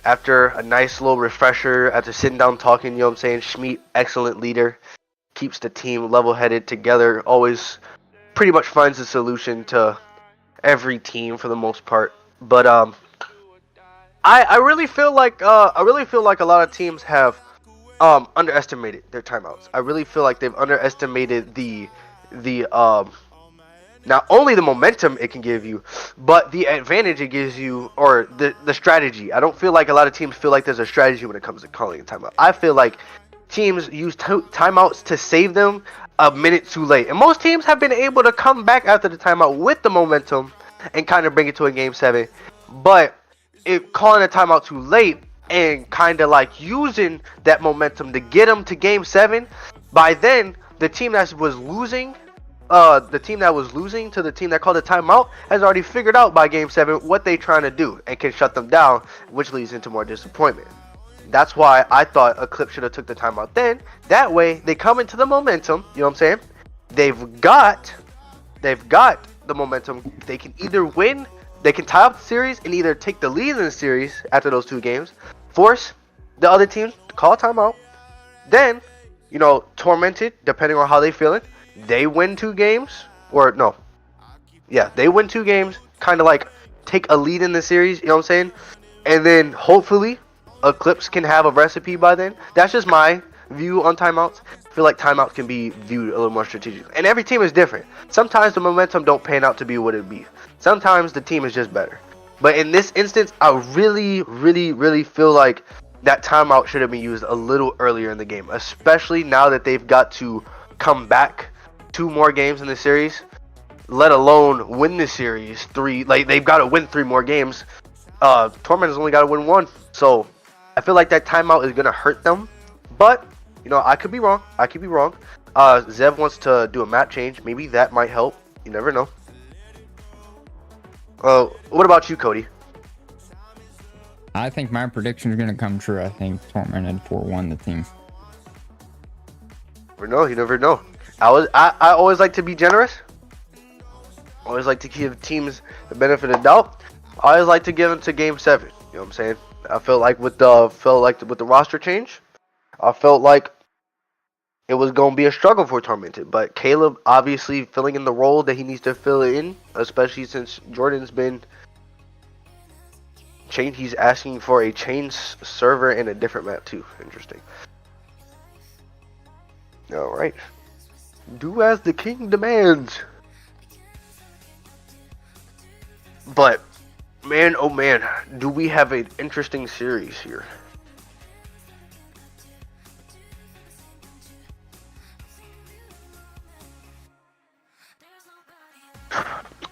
after a nice little refresher, after sitting down talking, you know what I'm saying? Schmidt, excellent leader, keeps the team level-headed together. Always, pretty much finds a solution to every team for the most part. But I really feel like a lot of teams have underestimated their timeouts. I really feel like they've underestimated the not only the momentum it can give you, but the advantage it gives you, or the strategy. I don't feel like a lot of teams feel like there's a strategy when it comes to calling a timeout. I feel like teams use timeouts to save them a minute too late. And most teams have been able to come back after the timeout with the momentum and kind of bring it to a game 7. But calling a timeout too late and kind of like using that momentum to get them to game 7, by then the team that was losing to the team that called a timeout has already figured out by game 7 what they trying to do and can shut them down, which leads into more disappointment. That's why I thought Eclipse should have took the timeout then. That way they come into the momentum, you know what I'm saying? They've got the momentum. They can either win, they can tie up the series and either take the lead in the series after those 2 games. Force, the other teams call a timeout. Then, Tormented, depending on how they feeling, they win 2 games. Or, no. Yeah, they win 2 games. Kind of like take a lead in the series, you know what I'm saying? And then, hopefully, Eclipse can have a recipe by then. That's just my view on timeouts. I feel like timeouts can be viewed a little more strategically. And every team is different. Sometimes the momentum don't pan out to be what it be. Sometimes the team is just better. But in this instance, I really, really, really feel like that timeout should have been used a little earlier in the game, especially now that they've got to come back 2 more games in the series, let alone win the series 3. Like, they've got to win 3 more games. Tormented's only got to win 1. So I feel like that timeout is going to hurt them. But, I could be wrong. Zev wants to do a map change. Maybe that might help. You never know. What about you, Cody? I think my prediction is going to come true. I think Tormented 4-1 the team. You never know. I always like to be generous. Always like to give teams the benefit of doubt. I always like to give them to Game 7. You know what I'm saying? I felt like with the roster change, I felt like it was going to be a struggle for Tormented. But Caleb obviously filling in the role that he needs to fill in, especially since Jordan's been changed. He's asking for a change server and a different map too. Interesting. All right. Do as the king demands. But, man, oh man, do we have an interesting series here.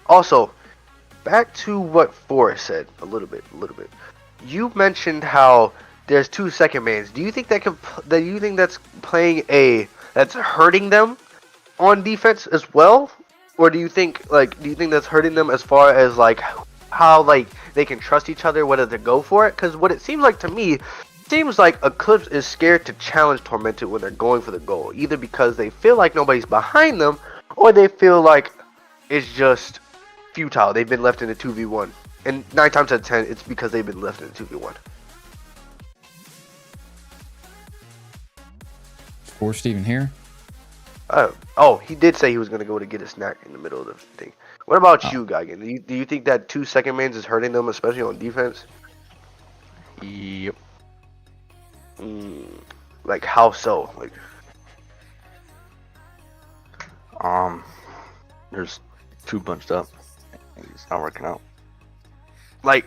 Also, back to what Forrest said a little bit. You mentioned how there's 2 second mans. Do you think that's that's hurting them on defense as well? Or do you think that's hurting them as far as like how like they can trust each other whether to go for it? Because what it seems like to me, seems like Eclipse is scared to challenge Tormented when they're going for the goal, either because they feel like nobody's behind them, or they feel like it's just futile. They've been left in a 2v1, and 9 times out of 10, it's because they've been left in a 2v1. Forrest even here? Oh, he did say he was going to go to get a snack in the middle of the thing. What about you, Geigen? Do you think that 2 second mans is hurting them, especially on defense? Yep. Like, how so? Like, there's 2 bunched up. It's not working out. like,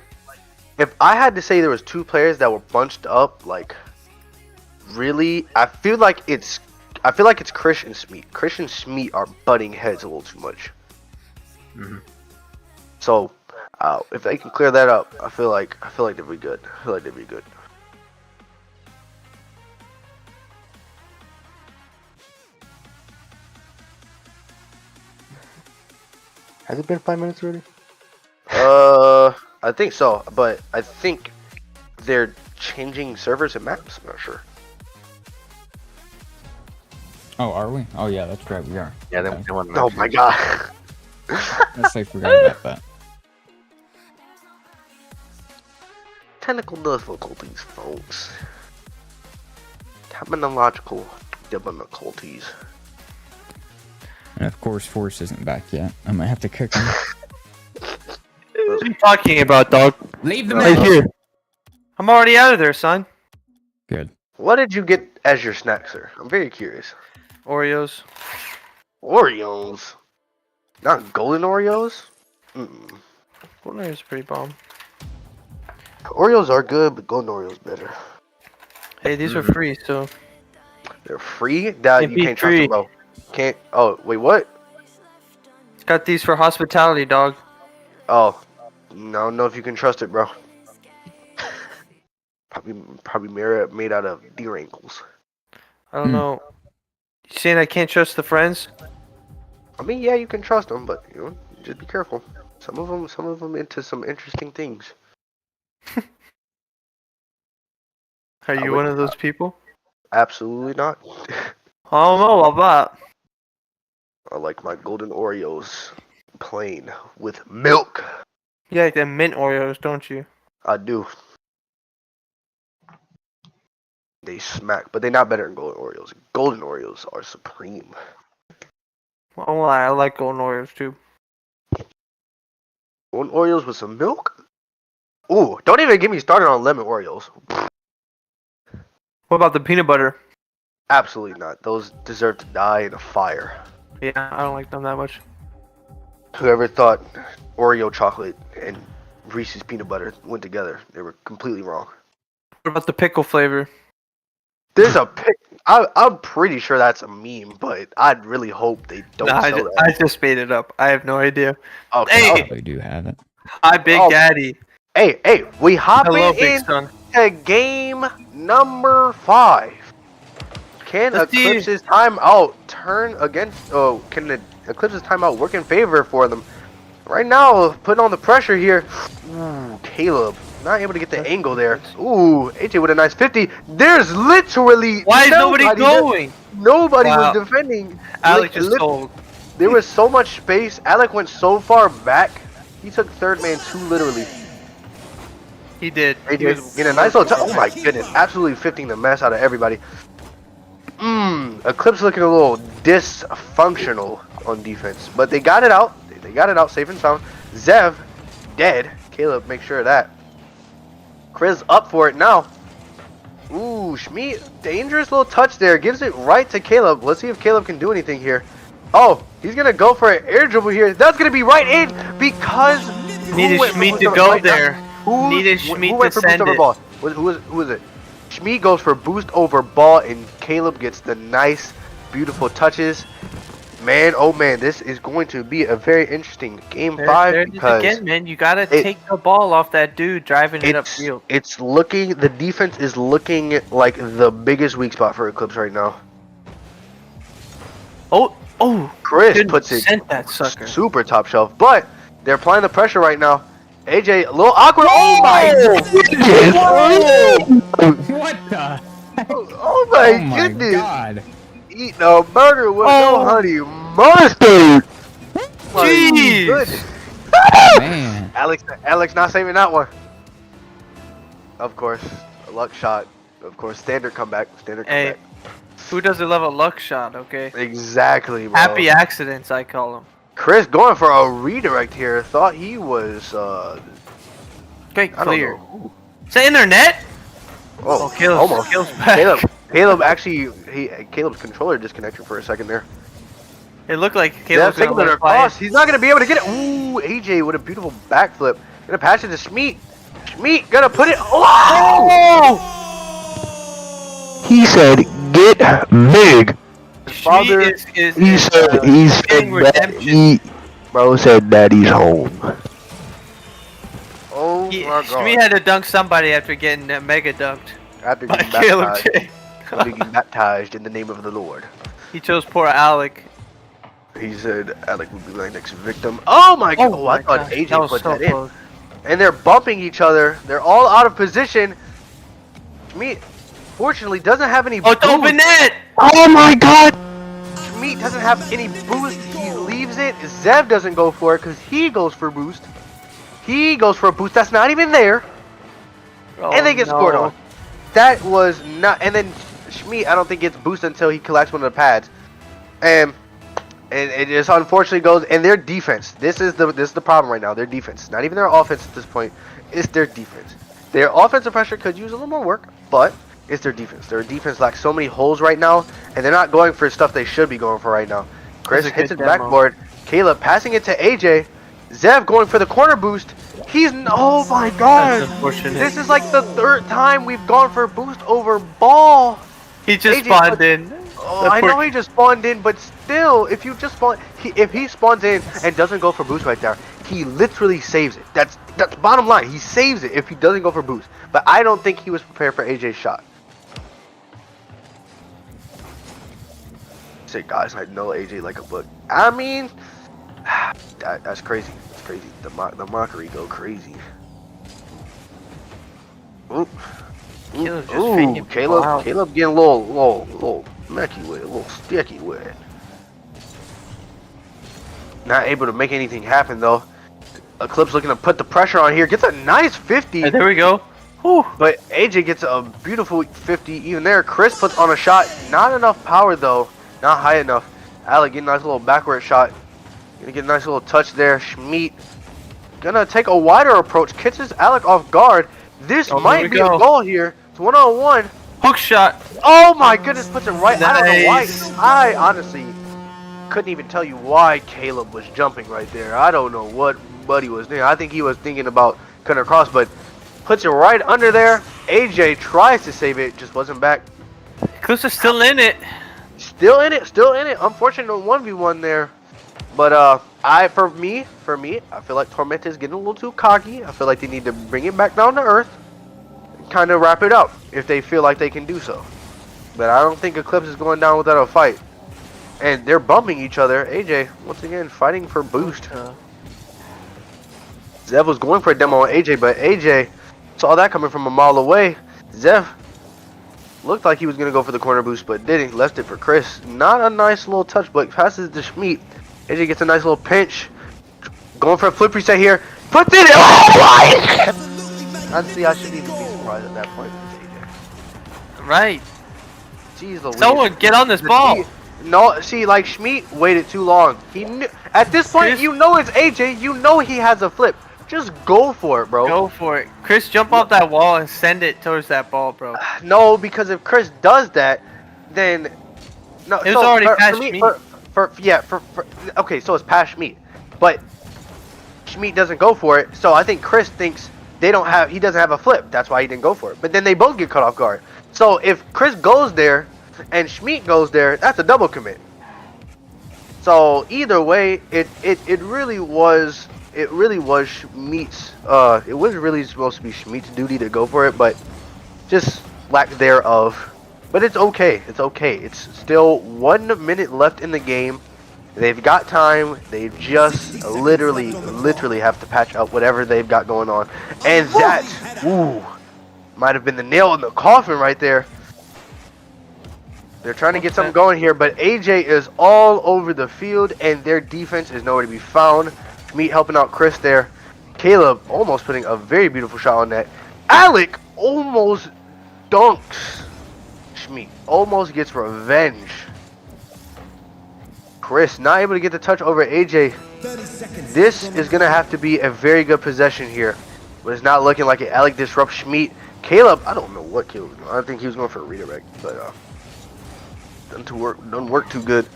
if I had to say there was 2 players that were bunched up, like, really, I feel like it's Krish and Smeet. Krish and Smeet are butting heads a little too much. So, if they can clear that up, I feel like they'd be good. Has it been 5 minutes already? I think so, but I think they're changing servers and maps. I'm not sure. Oh, are we? Oh, yeah, that's right. We are. Yeah, they Okay. want. Oh my god. I forgot about that. Technical difficulties, folks. Terminological difficulties. And of course, Forrest isn't back yet. I might have to cook him. What are you talking about, dog? Leave the Right map. here. I'm already out of there, son. Good. What did you get as your snack, sir? I'm very curious. Oreos. Oreos. Not golden Oreos? Golden Oreos are pretty bomb. Oreos are good, but golden Oreos better. Hey, these are free, so They're free? That Can't you be can't trust free. them, bro. Can't. Oh, wait, what? got these for hospitality, dog. Oh, no, I don't know if you can trust it, bro. Probably made out of deer ankles. I don't know. You saying I can't trust the friends? I mean, yeah, you can trust them, but just be careful. Some of them into some interesting things. Are you one of those people? Absolutely not. I don't know about that. I like my golden Oreos plain with milk. You like them mint Oreos, don't you? I do. They smack, but they're not better than Golden Oreos. Golden Oreos are supreme. Oh, I like Golden Oreos too. Golden Oreos with some milk? Ooh, don't even get me started on lemon Oreos. What about the peanut butter? Absolutely not. Those deserve to die in a fire. Yeah, I don't like them that much. Whoever thought Oreo chocolate and Reese's peanut butter went together, they were completely wrong. What about the pickle flavor? There's a pic. I'm pretty sure that's a meme, but I'd really hope they don't Nah, sell that. I just made it up. I have no idea. Okay. Hey! They do have it. Hi, Big Oh. Daddy. Hey, we hopping Hello, Big in Son. to game number 5. Can Let's see. Eclipse's timeout turn against? Oh, can the Eclipse's timeout work in favor for them? Right now, putting on the pressure here. Ooh, Caleb not able to get the angle there. Ooh, AJ with a nice 50. There's literally Why is nobody there. going? Nobody Wow. was defending. Alex just Lit- told. There was so much space. Alec went so far back. He took third man too literally. He did. He AJ was getting a nice little touch. Oh my goodness, absolutely 50 the mess out of everybody. Eclipse looking a little dysfunctional on defense, but they got it out. They got it out safe and sound. Zev dead. Caleb, make sure of that. Chris up for it now. Ooh, Schmidt, dangerous little touch there. Gives it right to Caleb. Let's see if Caleb can do anything here. Oh, he's gonna go for an air dribble here. That's gonna be right in because Needed Schmidt to go there. Needed Schmidt went to for boost send over it. ball? Who was it? Schmidt goes for boost over ball, and Caleb gets the nice, beautiful touches. Man, oh man, this is going to be a very interesting game There 5 it is because again, man. You gotta take the ball off that dude driving it upfield. it's looking, the defense is looking like the biggest weak spot for Eclipse right now. Oh, Chris couldn't puts it sent that sucker. super top shelf, but they're applying the pressure right now. AJ, a little awkward. Oh my goodness! What the? Oh my Oh my goodness! god. Eating a burger with Oh. no honey mustard. My Jeez. goodness. Man. Alex not saving that one. Of course, a luck shot. Of course, standard comeback. Hey, who doesn't love a luck shot, okay? Exactly, bro. Happy accidents, I call them. Chris going for a redirect here. Thought he was Great I don't clear. know. Is that in their net? Oh, Caleb's- almost. Caleb's back. Caleb actually, Caleb's controller disconnected for a second there. It looked like Yeah, Caleb's taking gonna it let it fly. across. He's not gonna be able to get it. Ooh, AJ with a beautiful backflip. Gonna pass it to Schmidt. Schmidt gonna put it. Oh! He said, "Get big." Father, He said getting redemption. Bro said daddy's home. Oh my god. Schmidt had to dunk somebody after getting mega dunked After by getting Caleb baptized, J. after getting baptized in the name of the Lord. He chose poor Alec. He said Alec would be my next victim. Oh my god. Oh, I thought gosh, AJ that was put so that in. close. And they're bumping each other. They're all out of position. Schmidt, fortunately, doesn't have any Oh, it's open net! Oh my god! Schmidt doesn't have any boost. He leaves it. Zev doesn't go for it because he goes for boost. He goes for a boost that's not even there. Oh, And they get scored on. That was not. And then Schmidt, I don't think gets boost until he collects one of the pads. And it just unfortunately goes. And their defense. This is the problem right now. Their defense. Not even their offense at this point. It's their defense. Their offensive pressure could use a little more work, but it's their defense. Their defense lacks so many holes right now, and they're not going for stuff they should be going for right now. Chris That's a hits good it demo. backboard. Caleb passing it to AJ. Zev going for the corner boost. Oh my god! That's unfortunate. This is like the third time we've gone for boost over ball. He just AJ spawned put- in. Oh, The I poor- know he just spawned in, but still, if you just spawn, if he spawns in and doesn't go for boost right there, he literally saves it. That's bottom line. He saves it if he doesn't go for boost. But I don't think he was prepared for AJ's shot. Say, guys, I know AJ like a book. I mean, that's crazy. It's crazy. The mockery go crazy. Oop. Caleb just Ooh, faking people out. Caleb getting a little messy with it, a little sticky with it. Not able to make anything happen though. Eclipse looking to put the pressure on here. Gets a nice 50. Hey, there we go. Whew. But AJ gets a beautiful 50 even there. Chris puts on a shot. Not enough power, though. Not high enough. Alec getting a nice little backward shot. Gonna get a nice little touch there. Schmidt gonna take a wider approach. Catches Alec off guard. This might be a goal here. It's 1-on-1. Hook shot. Oh my goodness, puts it right. I don't know why. Nice. I honestly couldn't even tell you why Caleb was jumping right there. I don't know what Buddy was doing. I think he was thinking about cutting across, but puts it right under there. AJ tries to save it, just wasn't back. Eclipse is still in it. Still in it, still in it. Unfortunate 1v1 there. But for me, I feel like Tormented is getting a little too cocky. I feel like they need to bring it back down to earth. Kind of wrap it up if they feel like they can do so. But I don't think Eclipse is going down without a fight. And they're bumping each other. AJ, once again, fighting for boost. Zev was going for a demo on AJ, but AJ saw that coming from a mile away. Zev looked like he was going to go for the corner boost, but didn't. Left it for Chris. Not a nice little touch, but passes to Schmidt. AJ gets a nice little pinch. Going for a flip reset here. Puts it in. Oh my! Honestly, I shouldn't even be surprised at that point. Right. Jeez Louise. Someone get on this ball. No, see, like Schmidt waited too long. He knew at this point. Chris, you know it's AJ. You know he has a flip. Just go for it, bro. Go for it. Chris, jump off that wall and send it towards that ball, bro. No, because if Chris does that, then no. It was already past Schmidt. Okay, so it's past Schmidt, but Schmidt doesn't go for it. So I think Chris thinks he doesn't have a flip. That's why he didn't go for it. But then they both get caught off guard. So if Chris goes there and Schmidt goes there, that's a double commit. So either way, it really was Schmidt's. It was really supposed to be Schmidt's duty to go for it, but just lack thereof. But it's okay. It's okay. It's still 1 minute left in the game. They've got time. They just literally have to patch up whatever they've got going on. And that, might have been the nail in the coffin right there. They're trying to get something going here, but AJ is all over the field, and their defense is nowhere to be found. Schmidt helping out Chris there. Caleb almost putting a very beautiful shot on net. Alec almost dunks. Schmidt almost gets revenge. Chris not able to get the touch over AJ. This is going to have to be a very good possession here. But it's not looking like it. Alec disrupts Schmidt. Caleb, I don't know what Caleb was doing. I don't think he was going for a redirect. But doesn't work too good.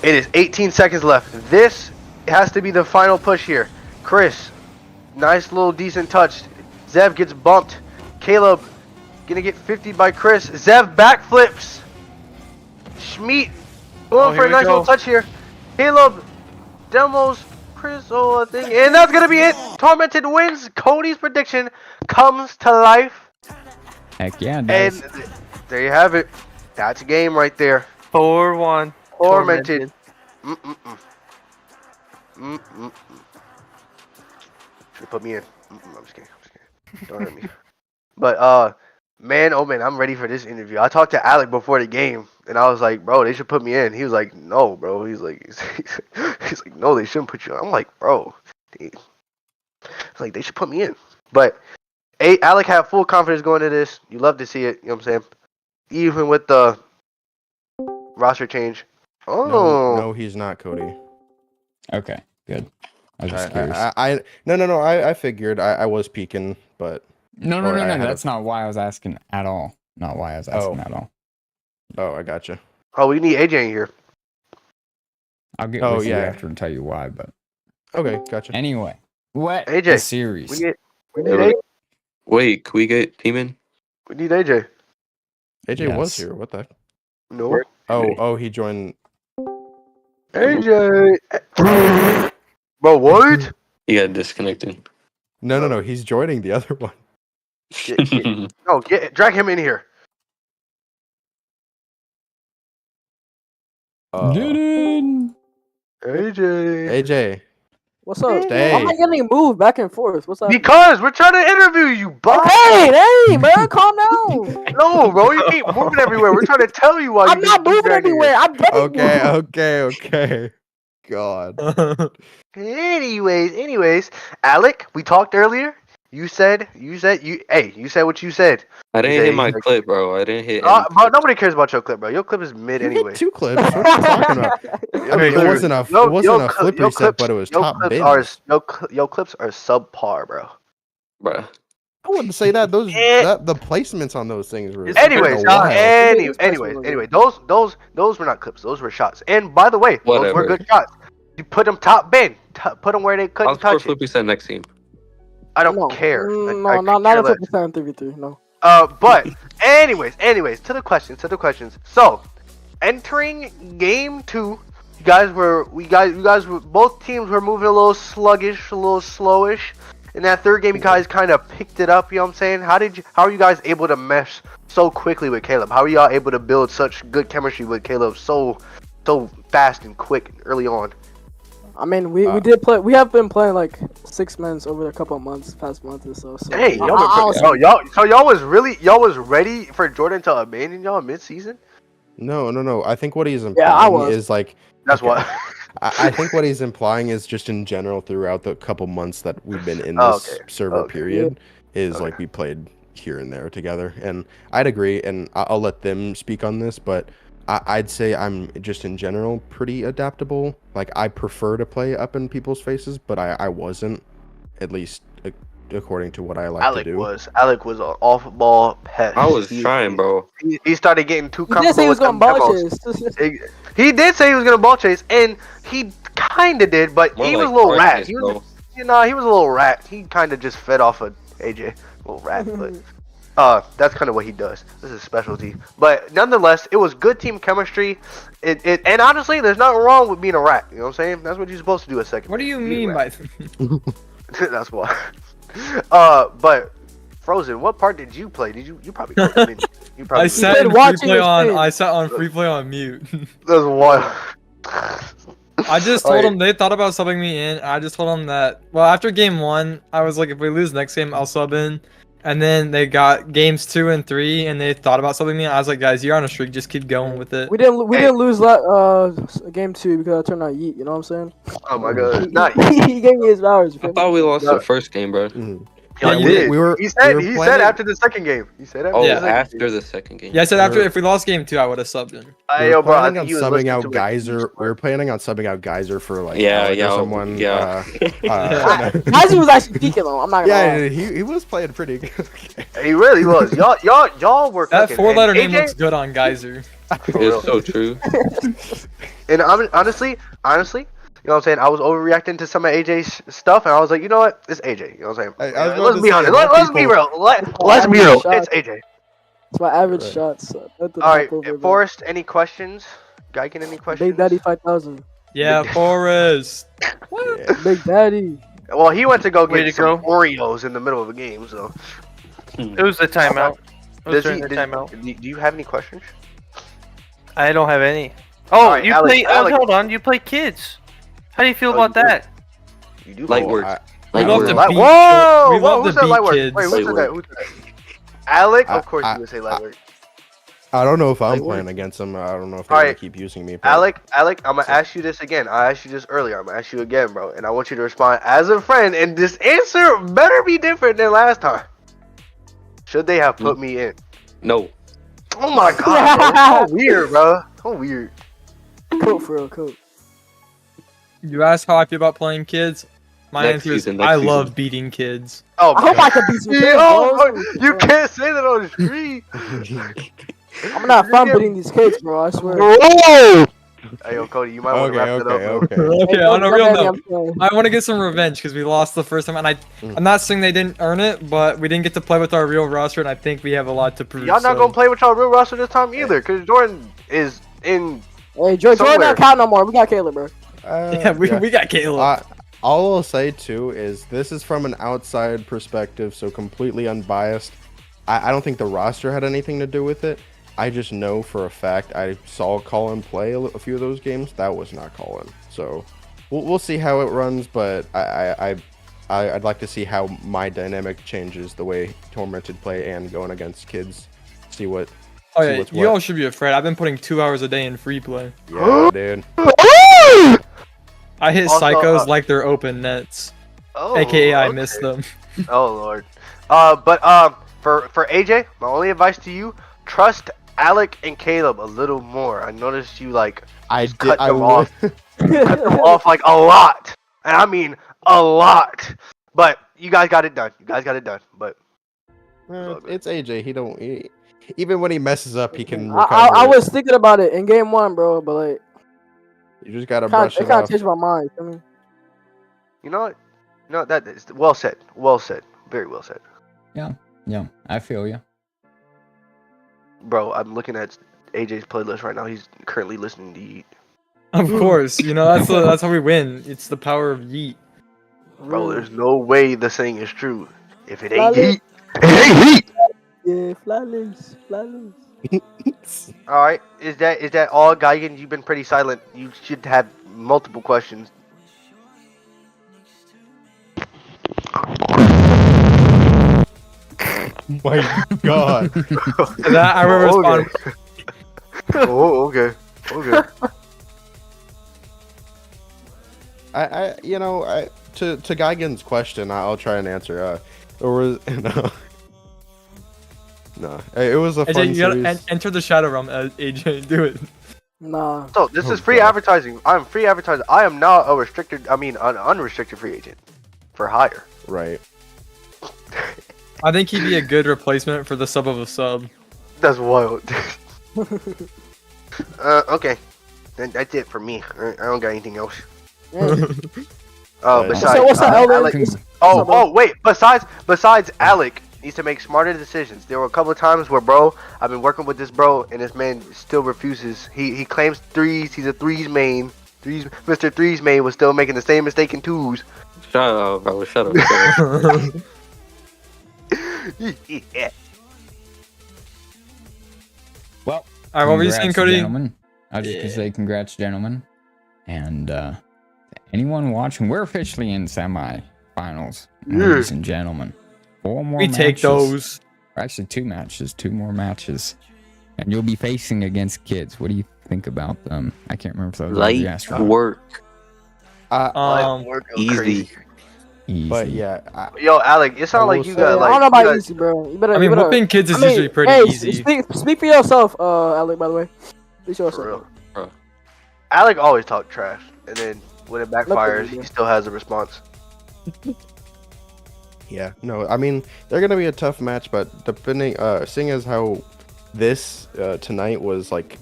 It is 18 seconds left. This has to be the final push here. Chris, nice little decent touch. Zev gets bumped. Caleb gonna get 50 by Chris. Zev backflips. Schmidt going for a nice little touch here. Caleb demos Chris, I think, and that's gonna be it. Tormented wins. Cody's prediction comes to life. Heck yeah, it does. And there you have it. That's a game right there. 4-1. Tormented. Should put me in. I'm just kidding. Don't hurt me. But man, oh man, I'm ready for this interview. I talked to Alec before the game, and I was like, bro, they should put me in. He was like, no, bro. He's like, no, they shouldn't put you in. I'm like, bro, it's like they should put me in. But Alec had full confidence going into this. You love to see it. You know what I'm saying? Even with the roster change. Oh no, he's not, Cody. Okay, good. I was just curious. No. I figured I was peeking, but No. That's not why I was asking at all. Not why I was asking at all. Oh, I gotcha. Oh, we need AJ in here. I'll get with you after and tell you why, but okay, gotcha. Anyway, what AJ, the series? We need AJ. Wait, can we get team in? We need AJ. AJ was here. What the heck? No. Oh, he joined. AJ. Bro, what? He got disconnected. No. He's joining the other one. Drag him in here. Get in. AJ. What's up? Stay. Why am I getting moved back and forth? What's up? Because we're trying to interview you, bud. Hey, man, calm down. No, bro, you keep moving everywhere. We're trying to tell you why. I'm not moving everywhere. I'm getting moved. Okay. God. Anyways, Alec, we talked earlier. You said what you said. I didn't Yeah, hit my he's like- clip, bro. I didn't hit any. Bro, nobody cares about your clip, bro. Your clip is mid You anyway. hit 2 clips. What are you talking about? I mean, it wasn't a flip reset, but it was top clips bins. your clips are subpar, bro. Bruh. I wouldn't say that. Those Eh. the placements on those things were. Anyways, wild. anyways, those were not clips. Those were shots. And by the way, those were Whatever. good shots. You put them top bin. Put them where they I'll couldn't score touch flip it. reset next game. I don't No. care. No, I could not care a less. 50% 3v3. No. But anyways, to the questions. So, entering game 2, you guys were both teams were moving a little sluggish, a little slowish. In that third game, you guys kind of picked it up. You know what I'm saying? How are you guys able to mesh so quickly with Caleb? How are y'all able to build such good chemistry with Caleb so fast and quick early on? I mean, we did play. We have been playing like 6 months over a couple of months, past month or so. So Hey, y'all was ready for Jordan to abandon y'all mid-season? No. I think what he's I implying was. is like. That's Okay. what. I think what he's implying is just in general throughout the couple months that we've been in Oh, this okay. server Okay. period is Okay. like we played here and there together, and I'd agree, and I'll let them speak on this, but I'd say I'm just in general pretty adaptable. Like I prefer to play up in people's faces, but I wasn't, at least according to what I like to do. Alec was an off-ball pest. I was trying, bro. He started getting too He did say comfortable he was with going them to ball demos. chase. He did say he was gonna ball chase, and he kind of did, but More he was like a little car rat. chase, He was, bro. he was a little rat. He kind of just fed off of AJ, little rat. But that's kind of what he does. This is his specialty. But nonetheless, it was good team chemistry. And honestly, there's nothing wrong with being a rat. You know what I'm saying? That's what you're supposed to do a second. What do you Be a mean rat. by? That's why. But Frozen, what part did you play? You probably played, didn't you? You probably I sat been in free watching play his on. stream. I sat on free play on mute. That's wild. I just All told right. them they thought about subbing me in. I just told them that. Well, after game 1, I was like, if we lose next game, I'll sub in. And then they got games 2 and 3, and they thought about subbing me in. I was like, guys, you're on a streak. Just keep going with it. We didn't lose game 2 because I turned on Yeet. You know what I'm saying? Oh my god. Not He gave me his hours. you I feel thought we lost No. the first game, bro. Yeah, you he did. did. We were- He said we were he planning- said after the second game. He said after Oh, the second after game. the second game. Yeah, I said after We're- if we lost game 2, I would have subbed in. We Yo, were bro, I planning think on he was subbing listening out to it. Geyser. We were planning on subbing out Geyser for like Yeah, Alec or yeah, someone. yeah. Geyser was actually peaking though. I'm not gonna lie. Yeah, he was playing pretty good. He really was. Y'all were That cooking. 4-letter And name AJ looks good on Geyser. It's so true. And honestly, you know what I'm saying? I was overreacting to some of AJ's stuff, and I was like, you know what? It's AJ. You know what I'm saying? I was about Let's to be say, honest. more Let's be people- real. Let's be real. It's AJ. It's my average Right. shots. All right, Forrest. Any questions? Geigen, any questions? Big Daddy 5000. Yeah, Forrest. Yeah. Big Daddy. Well, he went to go Way get to some go. Oreos in the middle of a game. So, It was the timeout. It was during the timeout. do you have any questions? I don't have any. Oh, Alright, you Alex- play. Alex- hold on. You play kids. How do you feel Oh, about you do? that? You do. Light Oh, work. I- We Light love work. to Light- beat. Whoa! We love Who to said beat light work? kids. Wait, who Light said work. that? Who said that? Alec, of course I- you would say light work. I don't know if I'm Like, what- playing against him. I don't know if they're All gonna right. keep using me. but- Alec, I'm gonna ask you this again. I asked you this earlier. I'm gonna ask you again, bro, and I want you to respond as a friend. And this answer better be different than last time. Should they have put me in? No. Oh my god, bro. So weird, bro. So weird. Coat for real, coat. You asked how I feel about playing kids. My Next answer is season, next I season. love beating kids. Oh I my hope I god. can beat some Yeah, kids, oh, bro. you can't say that on the street. I'm not fun beating these kids, bro. I swear. Whoa! Hey, yo, Cody, you might want to wrap it up, bro. okay. Okay, Hey, on a don't real tell me note, I'm playing. I want to get some revenge because we lost the first time, and I'm not saying they didn't earn it, but we didn't get to play with our real roster, and I think we have a lot to prove. Y'all not so- gonna play with y'all real roster this time either, cause Jordan is in. Hey, Jordan Somewhere. don't count no more. We got Caleb, bro. Yeah, we got Caleb. All I'll say too is this is from an outside perspective, so completely unbiased. I don't think the roster had anything to do with it. I just know for a fact I saw Colin play a few of those games. That was not Colin. So we'll see how it runs, but I'd like to see how my dynamic changes the way Tormented play and going against kids. See what. Oh see yeah, what's you what. all should be afraid. I've been putting 2 hours a day in free play. Yeah, dude. I hit Also, psychos like they're open nets, Oh, aka I okay. miss them. Oh Lord. But for AJ, my only advice to you: trust Alec and Caleb a little more. I noticed you like I just did. cut I them would. off, cut them off like a lot, and I mean a lot. But you guys got it done. You guys got it done. But It's AJ. Even when he messes up, he can I recover. I was thinking about it in game 1, bro, but like You just gotta it brush it kind of off. changed my mind. I mean, you know what? No, that is well said. Well said. Very well said. Yeah, I feel you. Bro, I'm looking at AJ's playlist right now. He's currently listening to Yeet. Of course, you know that's how we win. It's the power of yeet. Bro, there's no way the saying is true. If it Flawless. ain't Yeet, it ain't Yeet. Yeah, flawless. All right, is that all, Geigen? You've been pretty silent. You should have multiple questions. My God. That I will respond. Oh, okay. Okay. To Geigen's question, I'll try and answer. There was no, it was a fun AJ, you gotta series. enter the shadow realm. AJ, do it. Nah. So this is free God. advertising. I'm free advertising. I am now a restricted. I mean, an unrestricted free agent for hire. Right. I think he'd be a good replacement for the sub of a sub. That's wild. Okay, then that's it for me. I don't got anything else. Right. Besides, What's that, Elder? Alec, What's oh, wait. Besides Alec needs to make smarter decisions. There were a couple of times where, bro, I've been working with this bro, and this man still refuses. He claims threes. He's a threes main. Mr. Threes main was still making the same mistake in twos. Shut up, bro. Shut up. Shut up. Yeah. Well, All right, what were you saying, congrats, Cody? Gentlemen. I was just gonna say congrats, gentlemen. And anyone watching, we're officially in semi-finals, ladies and gentlemen. 4 more We matches. take those. Actually, 2 matches, 2 more matches. And you'll be facing against kids. What do you think about them? I can't remember if that was already Light asked right. work. Easy. Easy. But yeah, Yo, Alec, it sounds I like will you say- got I like. don't know you about got- easy, bro. You better. I mean, you better, whooping kids is I mean, usually pretty hey, easy. Speak for yourself, Alec. By the way, speak for For yourself. real. Alec always talk trash, and then when it backfires, Look at he you. still has a response. yeah. No, I mean they're gonna be a tough match, but depending, seeing as how this tonight was like,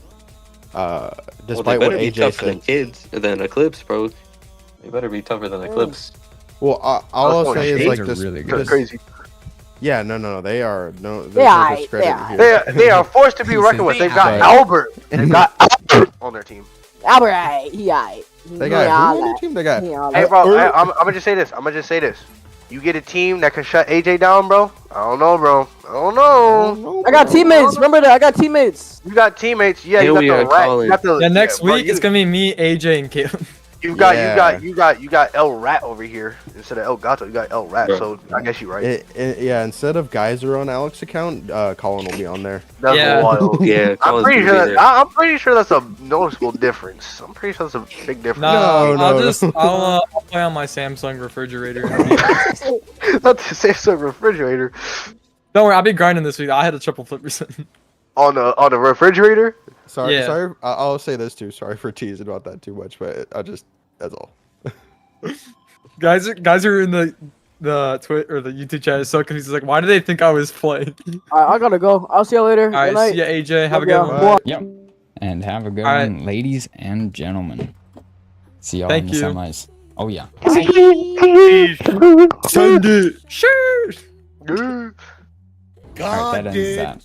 Well, they despite better what be AJ tougher than said. kids than Eclipse, bro. They better be tougher than Eclipse. Well, all I'll say is Shades like are this. really That's good. crazy. Yeah, they are there's no aight, discredit they here. They are forced to be reckoned with. They've got But- Albert. They've got Albert on their team. Albert, aight, he aight. They got who on their team? They got He all Hey, right. bro, I'm gonna just say this. You get a team that can shut AJ down, bro. I don't know, bro. I don't know. I got teammates. Remember that? I got teammates. You got teammates. Yeah, Here you we got are the rat. calling. You got the, Yeah, next bro, week you, it's gonna be me, AJ, and Caleb. you got Yeah. you got El Rat over here instead of El Gato. You got El Rat. Bro. So I guess you're right. yeah, instead of Geyser on Alex's account, Colin will be on there. That's Yeah. wild. Yeah, I'm Colin's pretty gonna be sure. there. I'm pretty sure that's a noticeable difference. I'm pretty sure that's a big difference. No, No. I'll play on my Samsung refrigerator. Not the Samsung refrigerator. Don't worry, I'll be grinding this week. I had a triple flip recently. On the refrigerator. Sorry, Yeah. sorry. I'll say this too. Sorry for teasing about that too much, but that's all. guys are in the Twitter or the YouTube chat so confused. Like, why do they think I was playing? All right, I gotta go. I'll see you later. All right, Good night. see ya, AJ. Have a Love good y'all. one. Yep. And have a good All right. one, ladies and gentlemen. See y'all Thank in the you. semis. Oh yeah. Send it. Sure. All right, that ends that.